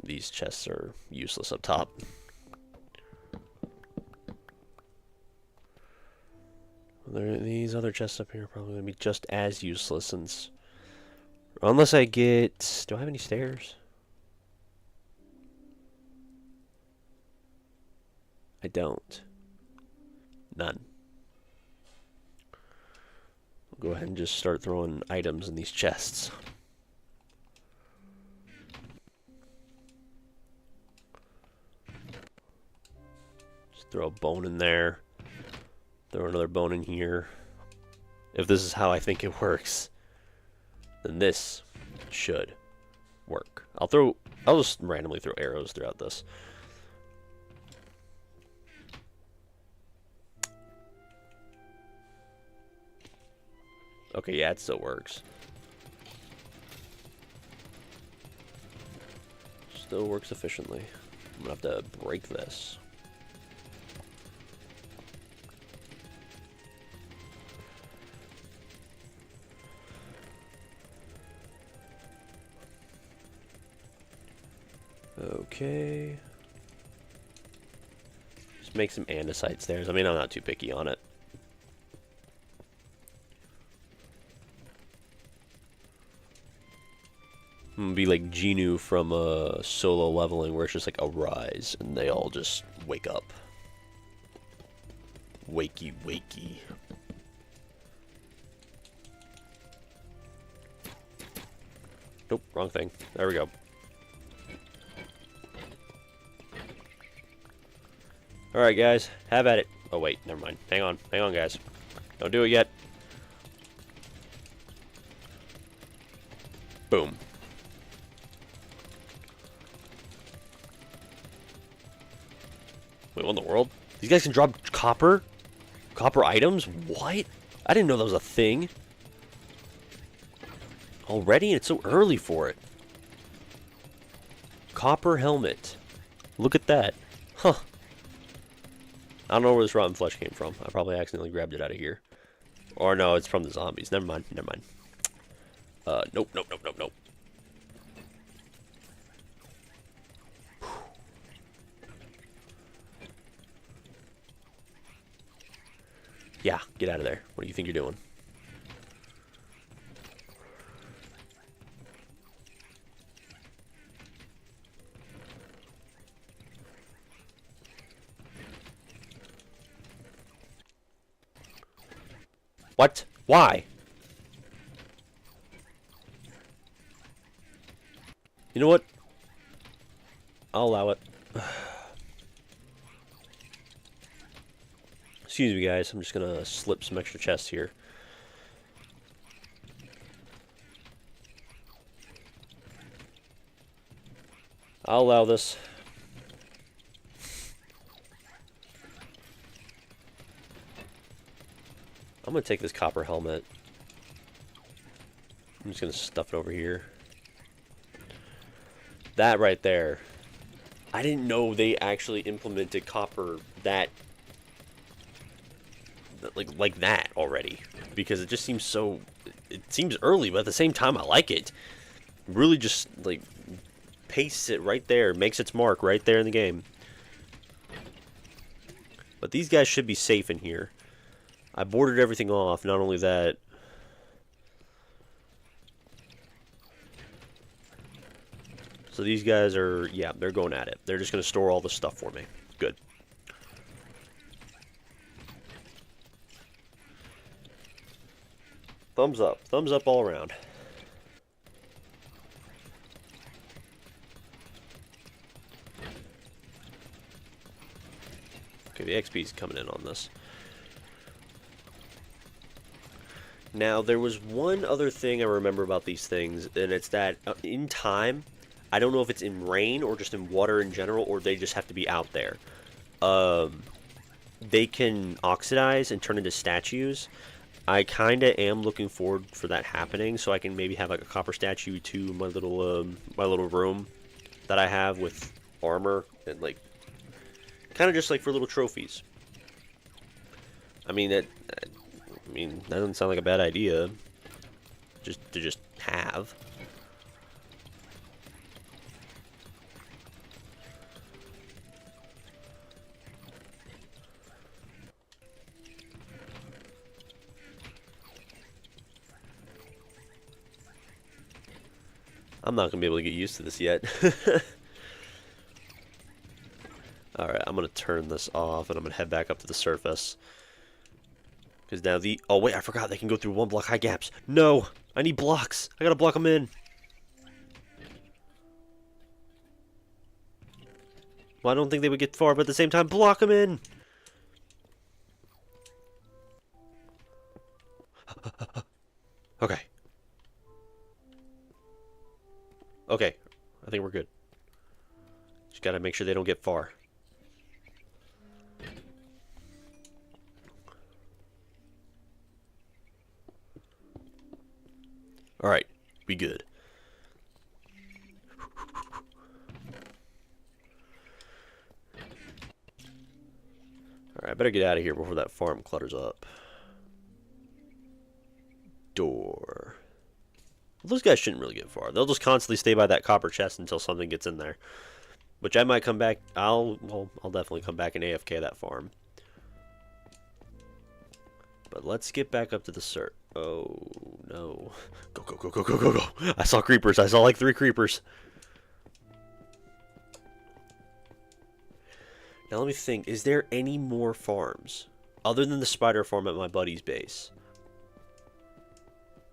These chests are useless up top. These other chests up here are probably going to be just as useless since... Unless I get... Do I have any stairs? I don't. None. I'll go ahead and just start throwing items in these chests. Just throw a bone in there. Throw another bone in here. If this is how I think it works, then this should work. I'll just randomly throw arrows throughout this. Okay, yeah, it still works. Still works efficiently. I'm gonna have to break this. Okay. Just make some andesite stairs. I mean, I'm not too picky on it. I'm gonna be like Genu from Solo Leveling, where it's just like a rise, and they all just wake up. Wakey, wakey. Nope, wrong thing. There we go. Alright, guys, have at it. Oh, wait, never mind. Hang on, guys. Don't do it yet. Boom. Wait, what in the world? These guys can drop copper? Copper items? What? I didn't know that was a thing. Already? And it's so early for it. Copper helmet. Look at that. Huh. I don't know where this rotten flesh came from. I probably accidentally grabbed it out of here. Or no, it's from the zombies. Never mind, never mind. Nope, nope, nope, nope, nope. Yeah, get out of there. What do you think you're doing? What? Why? You know what? I'll allow it. Excuse me, guys. I'm just gonna slip some extra chests here. I'll allow this. I'm gonna take this copper helmet. I'm just gonna stuff it over here. That right there. I didn't know they actually implemented copper that like that already, because it just seems so, it seems early, but at the same time I like it. Really just like pastes it right there, makes its mark right there in the game. But these guys should be safe in here. I boarded everything off. Not only that, so these guys are, yeah, they're going at it. They're just going to store all the stuff for me. Good. Thumbs up all around. Okay, the XP's coming in on this. Now, there was one other thing I remember about these things, and it's that in time, I don't know if it's in rain or just in water in general, or they just have to be out there. They can oxidize and turn into statues. I kind of am looking forward for that happening, so I can maybe have like a copper statue to my little room that I have with armor and like kind of just like for little trophies. I mean that doesn't sound like a bad idea. Just to have. I'm not gonna be able to get used to this yet. Alright, I'm gonna turn this off and I'm gonna head back up to the surface. Because now the... Oh, wait, I forgot they can go through 1 block high gaps. No! I need blocks! I gotta block them in! Well, I don't think they would get far, but at the same time, block them in! Okay. Okay. I think we're good. Just gotta make sure they don't get far. Alright. Be good. Alright, I better get out of here before that farm clutters up. Door. Those guys shouldn't really get far. They'll just constantly stay by that copper chest until something gets in there. Which I might come back... I'll definitely come back and AFK that farm. But let's get back up to the cert. Oh, no. Go, go, go, go, go, go, go. I saw creepers. I saw like 3 creepers. Now let me think. Is there any more farms? Other than the spider farm at my buddy's base?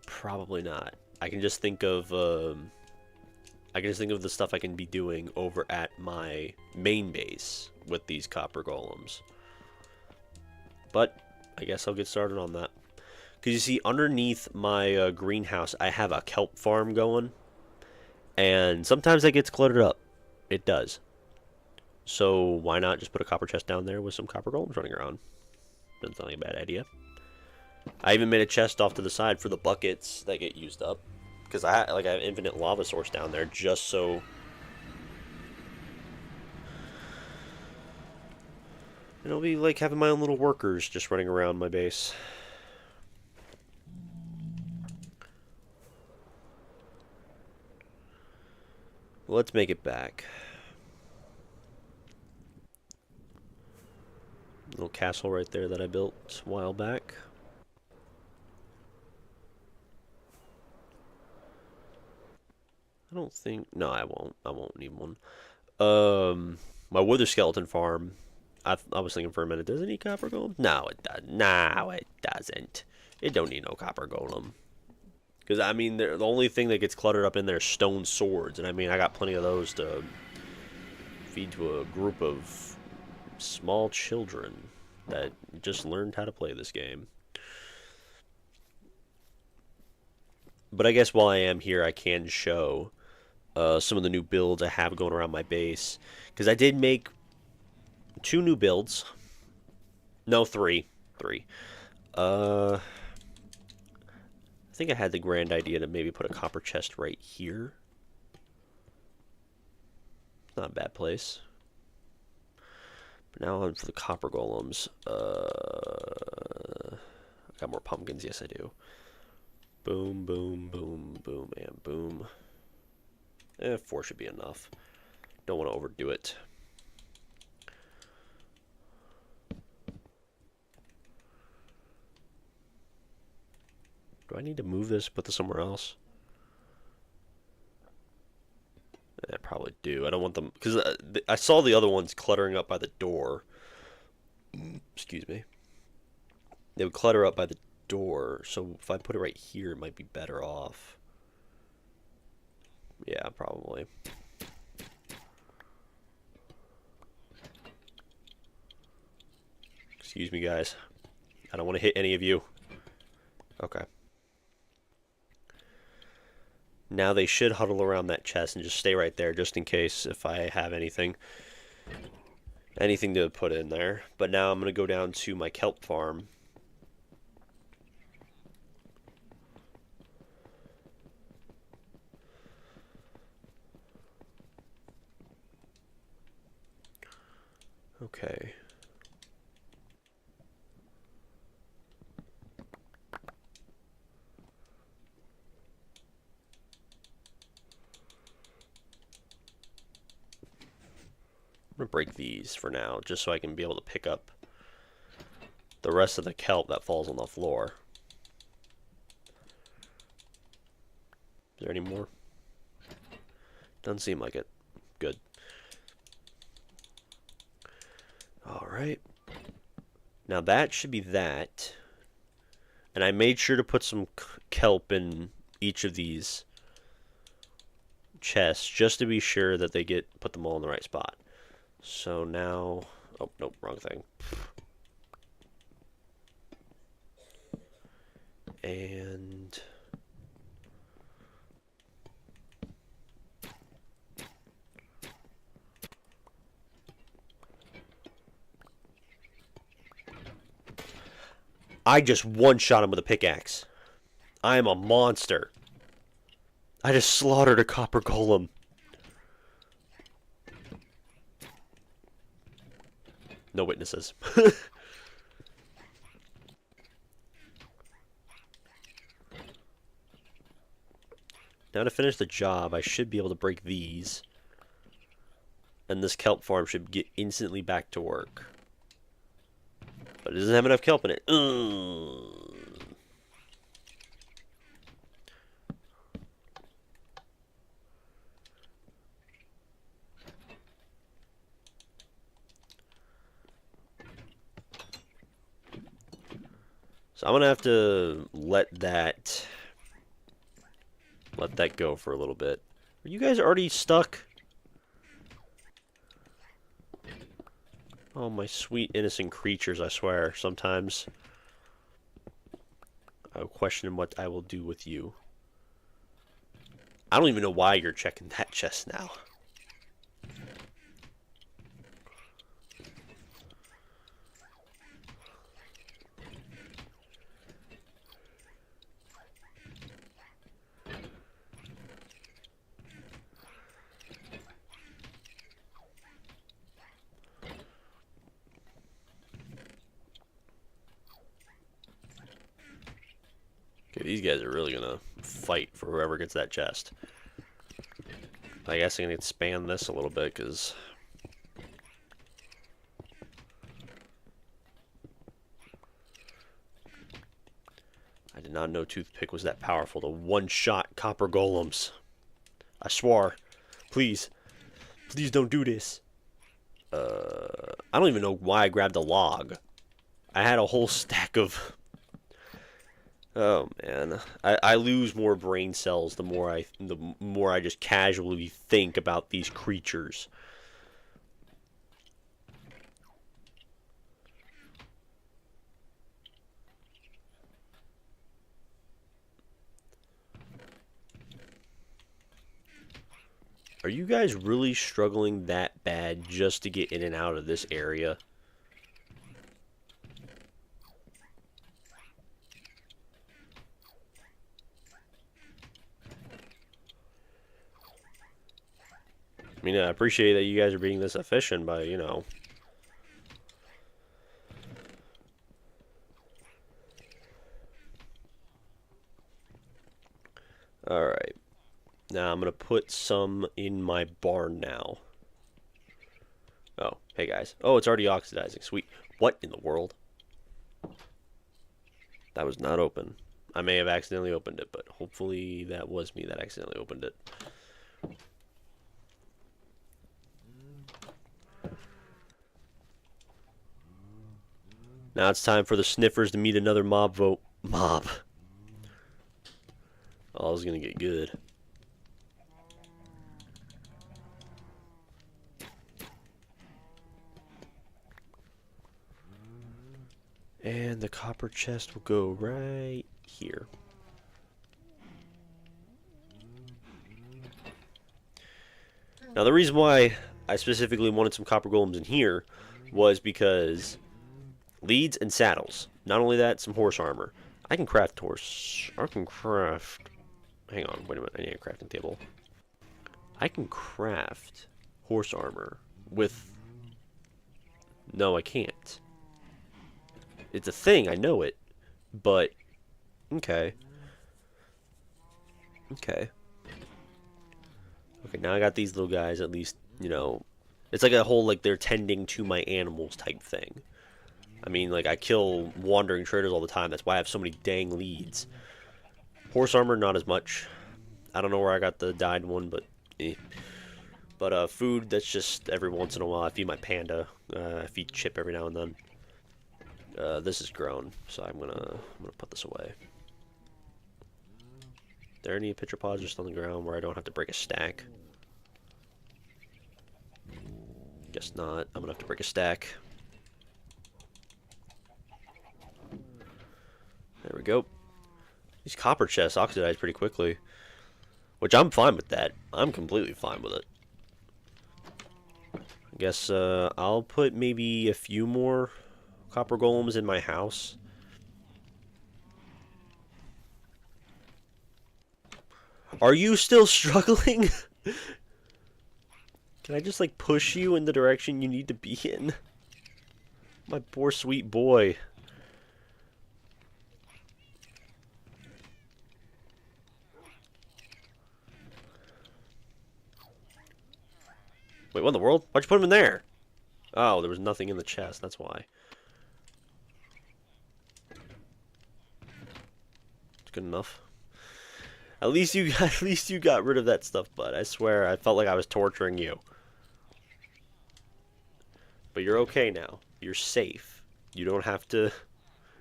Probably not. I can just think of... I can just think of the stuff I can be doing over at my main base with these copper golems. But I guess I'll get started on that. Because you see, underneath my greenhouse, I have a kelp farm going. And sometimes that gets cluttered up. It does. So why not just put a copper chest down there with some copper golems running around? Doesn't sound like a bad idea. I even made a chest off to the side for the buckets that get used up. Because I have infinite lava source down there just so... It'll be like having my own little workers just running around my base. Let's make it back. Little castle right there that I built a while back. I don't think... No, I won't. I won't need one. My wither skeleton farm. I was thinking for a minute, does it need copper golem? No, it does. No, it doesn't. It don't need no copper golem. Because, I mean, the only thing that gets cluttered up in there is stone swords. And, I mean, I got plenty of those to feed to a group of small children that just learned how to play this game. But I guess while I am here, I can show some of the new builds I have going around my base. Because I did make 2 new builds. No, 3. 3. I think I had the grand idea to maybe put a copper chest right here. Not a bad place. But now on for the copper golems. I got more pumpkins. Yes, I do. Boom, boom, boom, boom, and boom. 4 should be enough. Don't want to overdo it. Do I need to move this, put this somewhere else? I probably do. I don't want them... Because I saw the other ones cluttering up by the door. Excuse me. They would clutter up by the door. So if I put it right here, it might be better off. Yeah, probably. Excuse me, guys. I don't want to hit any of you. Okay. Now they should huddle around that chest and just stay right there just in case if I have anything to put in there. But now I'm going to go down to my kelp farm. Okay. I'm going to break these for now, just so I can be able to pick up the rest of the kelp that falls on the floor. Is there any more? Doesn't seem like it. Good. Alright. Now that should be that. And I made sure to put some kelp in each of these chests just to be sure that they put them all in the right spot. So now... Oh, nope, wrong thing. And... I just one-shot him with a pickaxe. I am a monster. I just slaughtered a copper golem. No witnesses. Now to finish the job, I should be able to break these. And this kelp farm should get instantly back to work. But it doesn't have enough kelp in it. So I'm gonna have to let that go for a little bit. Are you guys already stuck? Oh, my sweet innocent creatures, I swear. Sometimes I'll question what I will do with you. I don't even know why you're checking that chest now. Okay, these guys are really gonna fight for whoever gets that chest. I guess I'm gonna expand this a little bit, because I did not know Toothpick was that powerful to one-shot copper golems. I swore. Please. Please don't do this. I don't even know why I grabbed a log. I had a whole stack of... Oh man, I lose more brain cells the more I just casually think about these creatures. Are you guys really struggling that bad just to get in and out of this area? I mean, I appreciate that you guys are being this efficient, but, you know. Alright. Now I'm going to put some in my barn now. Oh, hey guys. Oh, it's already oxidizing. Sweet. What in the world? That was not open. I may have accidentally opened it, but hopefully that was me that accidentally opened it. Now it's time for the sniffers to meet another mob. Oh, it's gonna get good. And the copper chest will go right here. Now the reason why I specifically wanted some copper golems in here was because leads and saddles. Not only that, some horse armor. I can craft horse. I can craft... Hang on, wait a minute. I need a crafting table. I can craft horse armor with... No, I can't. It's a thing, I know it. But... Okay. Okay. Okay, now I got these little guys, at least, you know... It's like a whole, like, they're tending to my animals type thing. I mean, like, I kill wandering traders all the time. That's why I have so many dang leads. Horse armor, not as much. I don't know where I got the dyed one, but eh. But food, that's just every once in a while. I feed my panda. I feed Chip every now and then. This is grown, so I'm gonna put this away. There any pitcher pods just on the ground where I don't have to break a stack? Guess not. I'm gonna have to break a stack. There we go. These copper chests oxidize pretty quickly, which I'm fine with that. I'm completely fine with it. I guess I'll put maybe a few more copper golems in my house. Are you still struggling? Can I just like push you in the direction you need to be in? My poor sweet boy. Wait, what in the world? Why'd you put him in there? Oh, there was nothing in the chest, that's why. It's good enough. At least you got rid of that stuff, bud. I swear, I felt like I was torturing you. But you're okay now. You're safe. You don't have to...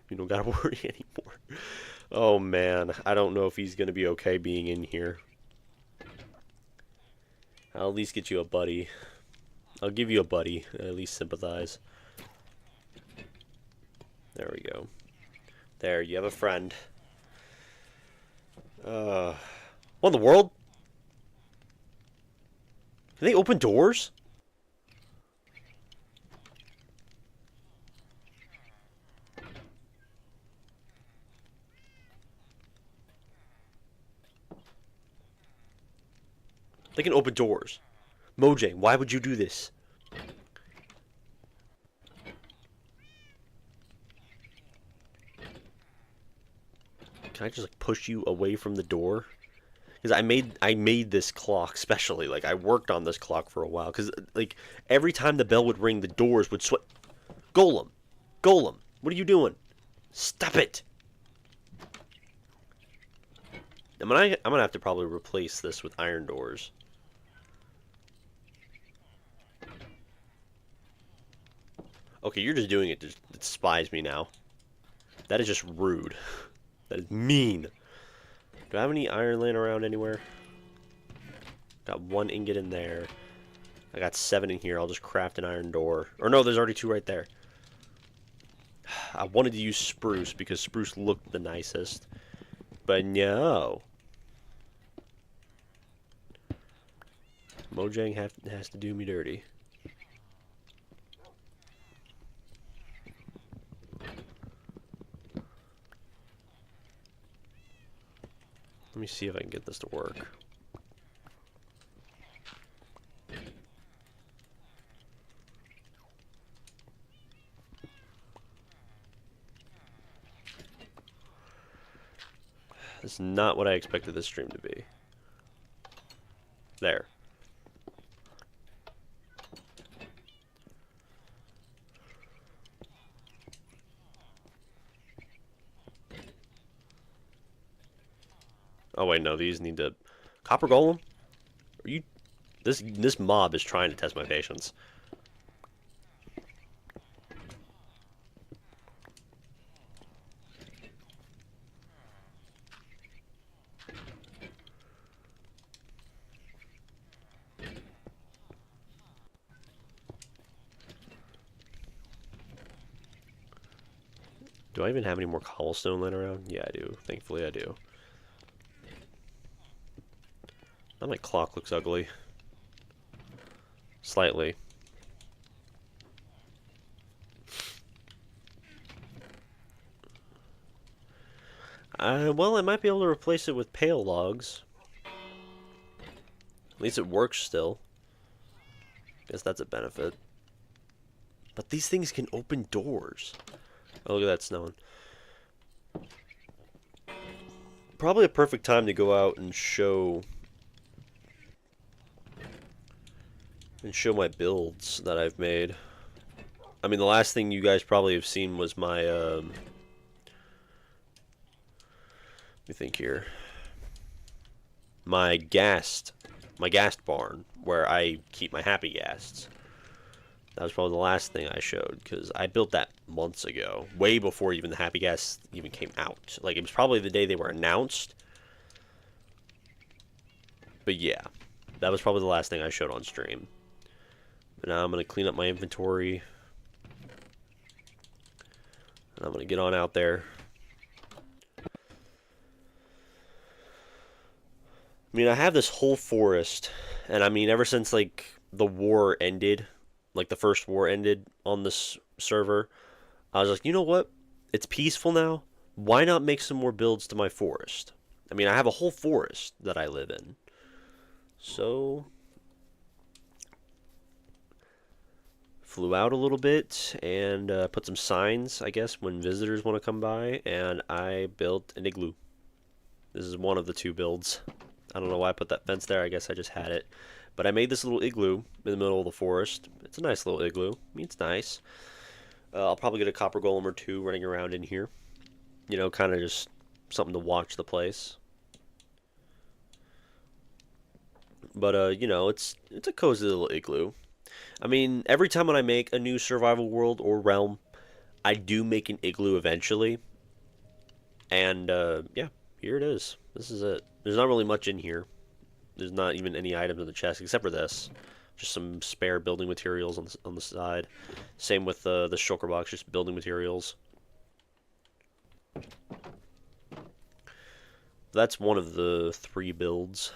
You don't gotta worry anymore. Oh, man. I don't know if he's gonna be okay being in here. I'll at least get you a buddy. I'll give you a buddy. At least sympathize. There we go. There, you have a friend. What in the world? Can they open doors? They can open doors. Mojang, why would you do this? Can I just like push you away from the door? Because I made this clock specially. Like I worked on this clock for a while. Because like every time the bell would ring, the doors would swing. Golem, Golem, what are you doing? Stop it! I'm gonna have to probably replace this with iron doors. Okay, you're just doing it to despise me now. That is just rude. That is mean. Do I have any iron laying around anywhere? Got 1 ingot in there. I got 7 in here. I'll just craft an iron door. Or no, there's already 2 right there. I wanted to use spruce because spruce looked the nicest. But no. Mojang has to do me dirty. Let me see if I can get this to work. This is not what I expected this stream to be. There. Oh wait, no, these need to... Copper Golem? Are you... This mob is trying to test my patience. Do I even have any more cobblestone laying around? Yeah, I do. Thankfully, I do. Now my clock looks ugly. Slightly. Well, I might be able to replace it with pale logs. At least it works still. Guess that's a benefit. But these things can open doors. Oh, look at that snowing. Probably a perfect time to go out and show my builds that I've made. I mean, the last thing you guys probably have seen was my let me think here. My ghast my ghast barn, where I keep my happy ghasts. That was probably the last thing I showed, because I built that months ago, way before even the happy ghasts even came out. Like, it was probably the day they were announced. But yeah, that was probably the last thing I showed on stream. But now I'm going to clean up my inventory. And I'm going to get on out there. I mean, I have this whole forest, and I mean, ever since, like, the war ended, like, the first war ended on this server, I was like, you know what? It's peaceful now. Why not make some more builds to my forest? I mean, I have a whole forest that I live in. So, flew out a little bit and put some signs, I guess, when visitors want to come by, and I built an igloo. This is one of the two builds. I don't know why I put that fence there. I guess I just had it. But I made this little igloo in the middle of the forest. It's a nice little igloo. I mean, it's nice. I'll probably get a copper golem or two running around in here. You know, kind of just something to watch the place. But, you know, it's a cozy little igloo. I mean, every time when I make a new survival world or realm, I do make an igloo eventually. And, yeah, here it is. This is it. There's not really much in here. There's not even any items in the chest except for this. Just some spare building materials on the side. Same with the shulker box, just building materials. That's one of the 3 builds.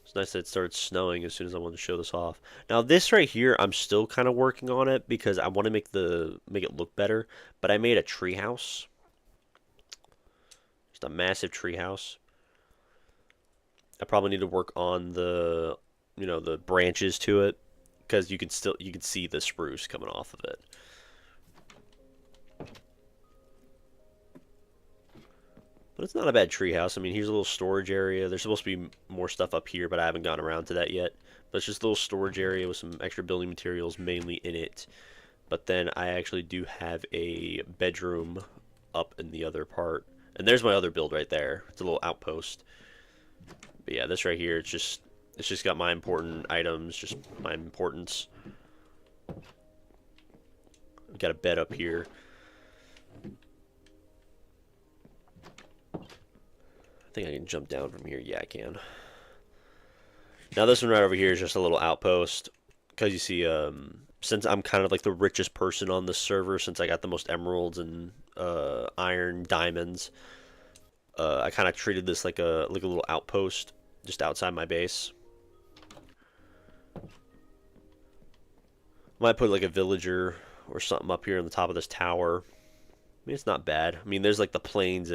It's nice that it started snowing as soon as I wanted to show this off. Now this right here, I'm still kind of working on it because I want to make it look better. But I made a tree house. Just a massive tree house. I probably need to work on the, you know, the branches to it, because you can see the spruce coming off of it. But it's not a bad treehouse. I mean, here's a little storage area. There's supposed to be more stuff up here, but I haven't gotten around to that yet. But it's just a little storage area with some extra building materials mainly in it. But then I actually do have a bedroom up in the other part. And there's my other build right there. It's a little outpost. But yeah, this right here, it's just got my important items, just my importance. I've got a bed up here. I think I can jump down from here. Yeah, I can. Now this one right over here is just a little outpost. Because you see, since I'm kind of like the richest person on this server, since I got the most emeralds and iron, diamonds, I kind of treated this like a little outpost just outside my base. Might put like a villager or something up here on the top of this tower. I mean, it's not bad. I mean, there's like the plains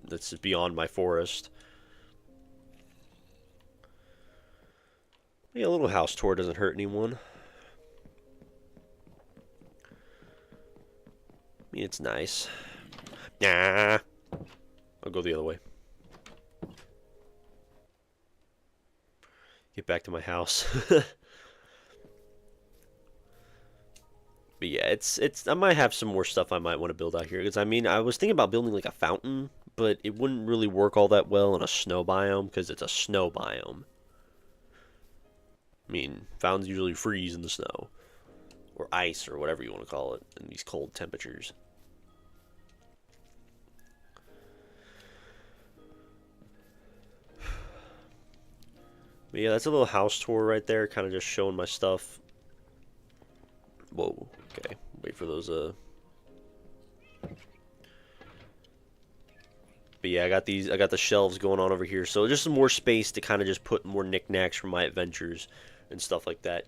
that's beyond my forest. Yeah, a little house tour doesn't hurt anyone. I mean, it's nice. Nah. I'll go the other way. Get back to my house. But yeah, it's I might have some more stuff I might want to build out here, because I mean, I was thinking about building like a fountain, but it wouldn't really work all that well in a snow biome because it's a snow biome. I mean, fountains usually freeze in the snow or ice or whatever you want to call it in these cold temperatures. But yeah, that's a little house tour right there, kind of just showing my stuff. Whoa, okay, wait for those, But yeah, I got the shelves going on over here, so just some more space to kind of just put more knickknacks from my adventures and stuff like that.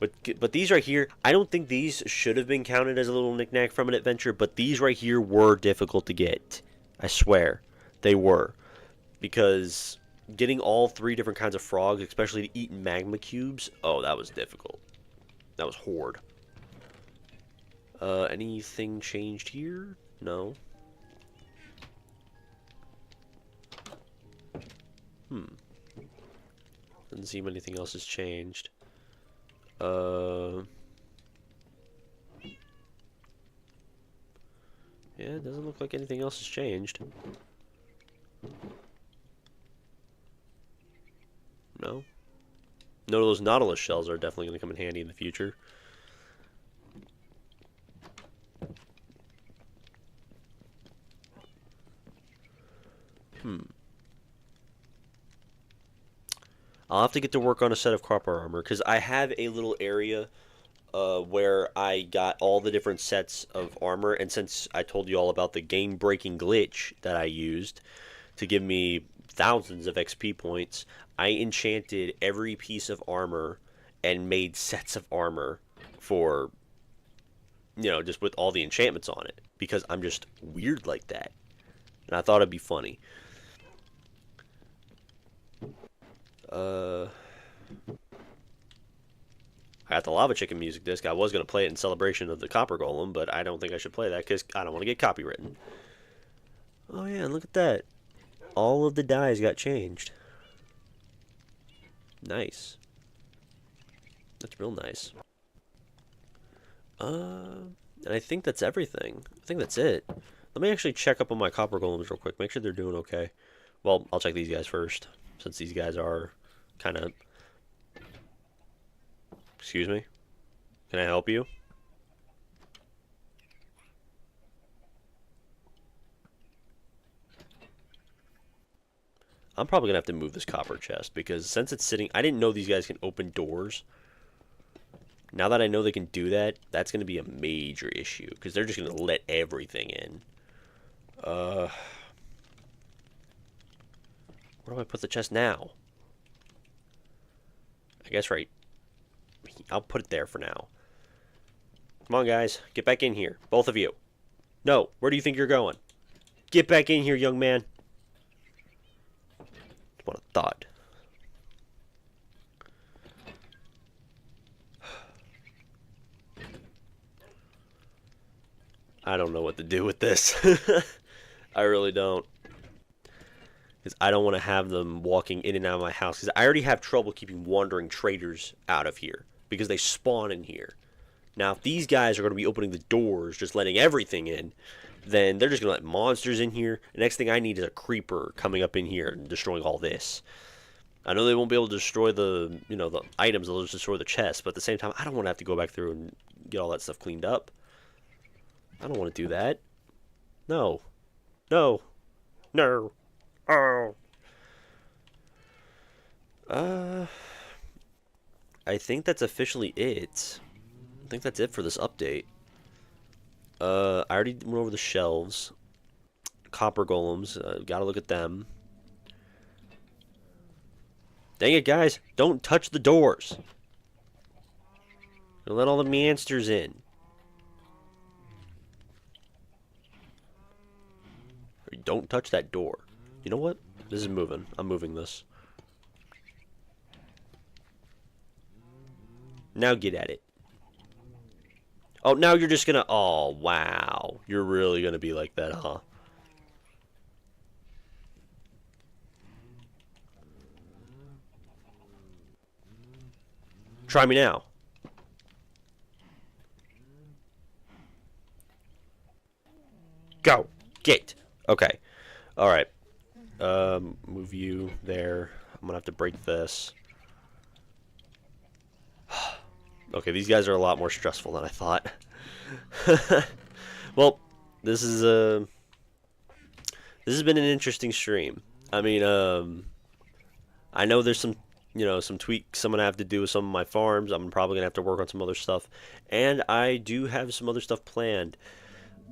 But these right here, I don't think these should have been counted as a little knickknack from an adventure, but these right here were difficult to get. I swear, they were. Because getting all 3 different kinds of frogs, especially to eat magma cubes, oh, that was difficult. That was hard. Anything changed here? No. Doesn't seem anything else has changed. Yeah, it doesn't look like anything else has changed. No, those Nautilus shells are definitely going to come in handy in the future. I'll have to get to work on a set of copper armor, because I have a little area where I got all the different sets of armor, and since I told you all about the game-breaking glitch that I used to give me thousands of XP points, I enchanted every piece of armor and made sets of armor for, just with all the enchantments on it, because I'm just weird like that. And I thought it'd be funny. I got the Lava Chicken music disc. I was going to play it in celebration of the Copper Golem, but I don't think I should play that because I don't want to get copywritten. Oh yeah, look at that. All of the dies got changed. Nice. That's real nice. And I think that's everything. I think that's it. Let me actually check up on my Copper Golems real quick. Make sure they're doing okay. Well, I'll check these guys first, since these guys are kind of... Excuse me? Can I help you? I'm probably going to have to move this copper chest, because since it's sitting... I didn't know these guys can open doors. Now that I know they can do that, that's going to be a major issue, because they're just going to let everything in. Where do I put the chest now? I guess right... I'll put it there for now. Come on, guys. Get back in here. Both of you. No. Where do you think you're going? Get back in here, young man. What a thought. I don't know what to do with this. I really don't. Because I don't want to have them walking in and out of my house. Because I already have trouble keeping wandering traders out of here. Because they spawn in here. Now, if these guys are going to be opening the doors, just letting everything in, then they're just going to let monsters in here. The next thing I need is a creeper coming up in here and destroying all this. I know they won't be able to destroy the, the items. They'll just destroy the chest. But at the same time, I don't want to have to go back through and get all that stuff cleaned up. I don't want to do that. No. No. No. Oh. I think that's officially it. I think that's it for this update. I already went over the shelves. Copper golems. Gotta look at them. Dang it, guys. Don't touch the doors. Don't let all the monsters in. Don't touch that door. You know what? This is moving. I'm moving this. Now get at it. Oh, now you're just gonna... Oh, wow. You're really gonna be like that, huh? Try me now. Go. Get. Okay. Alright. Move you there. I'm gonna have to break this. Okay, these guys are a lot more stressful than I thought. Well, this has been an interesting stream. I mean, I know there's some, some tweaks I'm gonna have to do with some of my farms. I'm probably gonna have to work on some other stuff, and I do have some other stuff planned.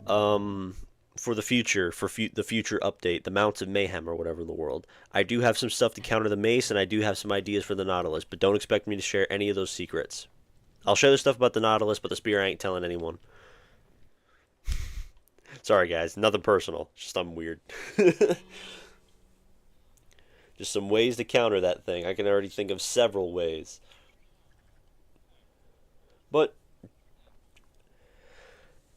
For the future, the future update, the Mounts of Mayhem or whatever in the world. I do have some stuff to counter the Mace, and I do have some ideas for the Nautilus, but don't expect me to share any of those secrets. I'll share the stuff about the Nautilus, but the Spear I ain't telling anyone. Sorry, guys. Nothing personal. Just I'm weird. Just some ways to counter that thing. I can already think of several ways. But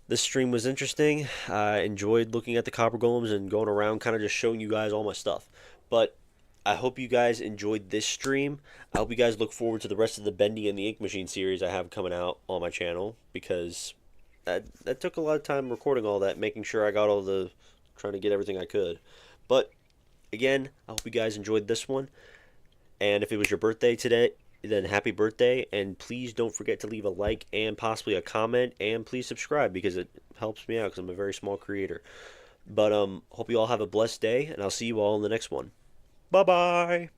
this stream was interesting. I enjoyed looking at the Copper Golems and going around kind of just showing you guys all my stuff. But I hope you guys enjoyed this stream. I hope you guys look forward to the rest of the Bendy and the Ink Machine series I have coming out on my channel, because that took a lot of time recording all that, making sure I got trying to get everything I could. But again, I hope you guys enjoyed this one. And if it was your birthday today, then happy birthday, and please don't forget to leave a like and possibly a comment, and please subscribe because it helps me out because I'm a very small creator. But hope you all have a blessed day, and I'll see you all in the next one. Bye bye.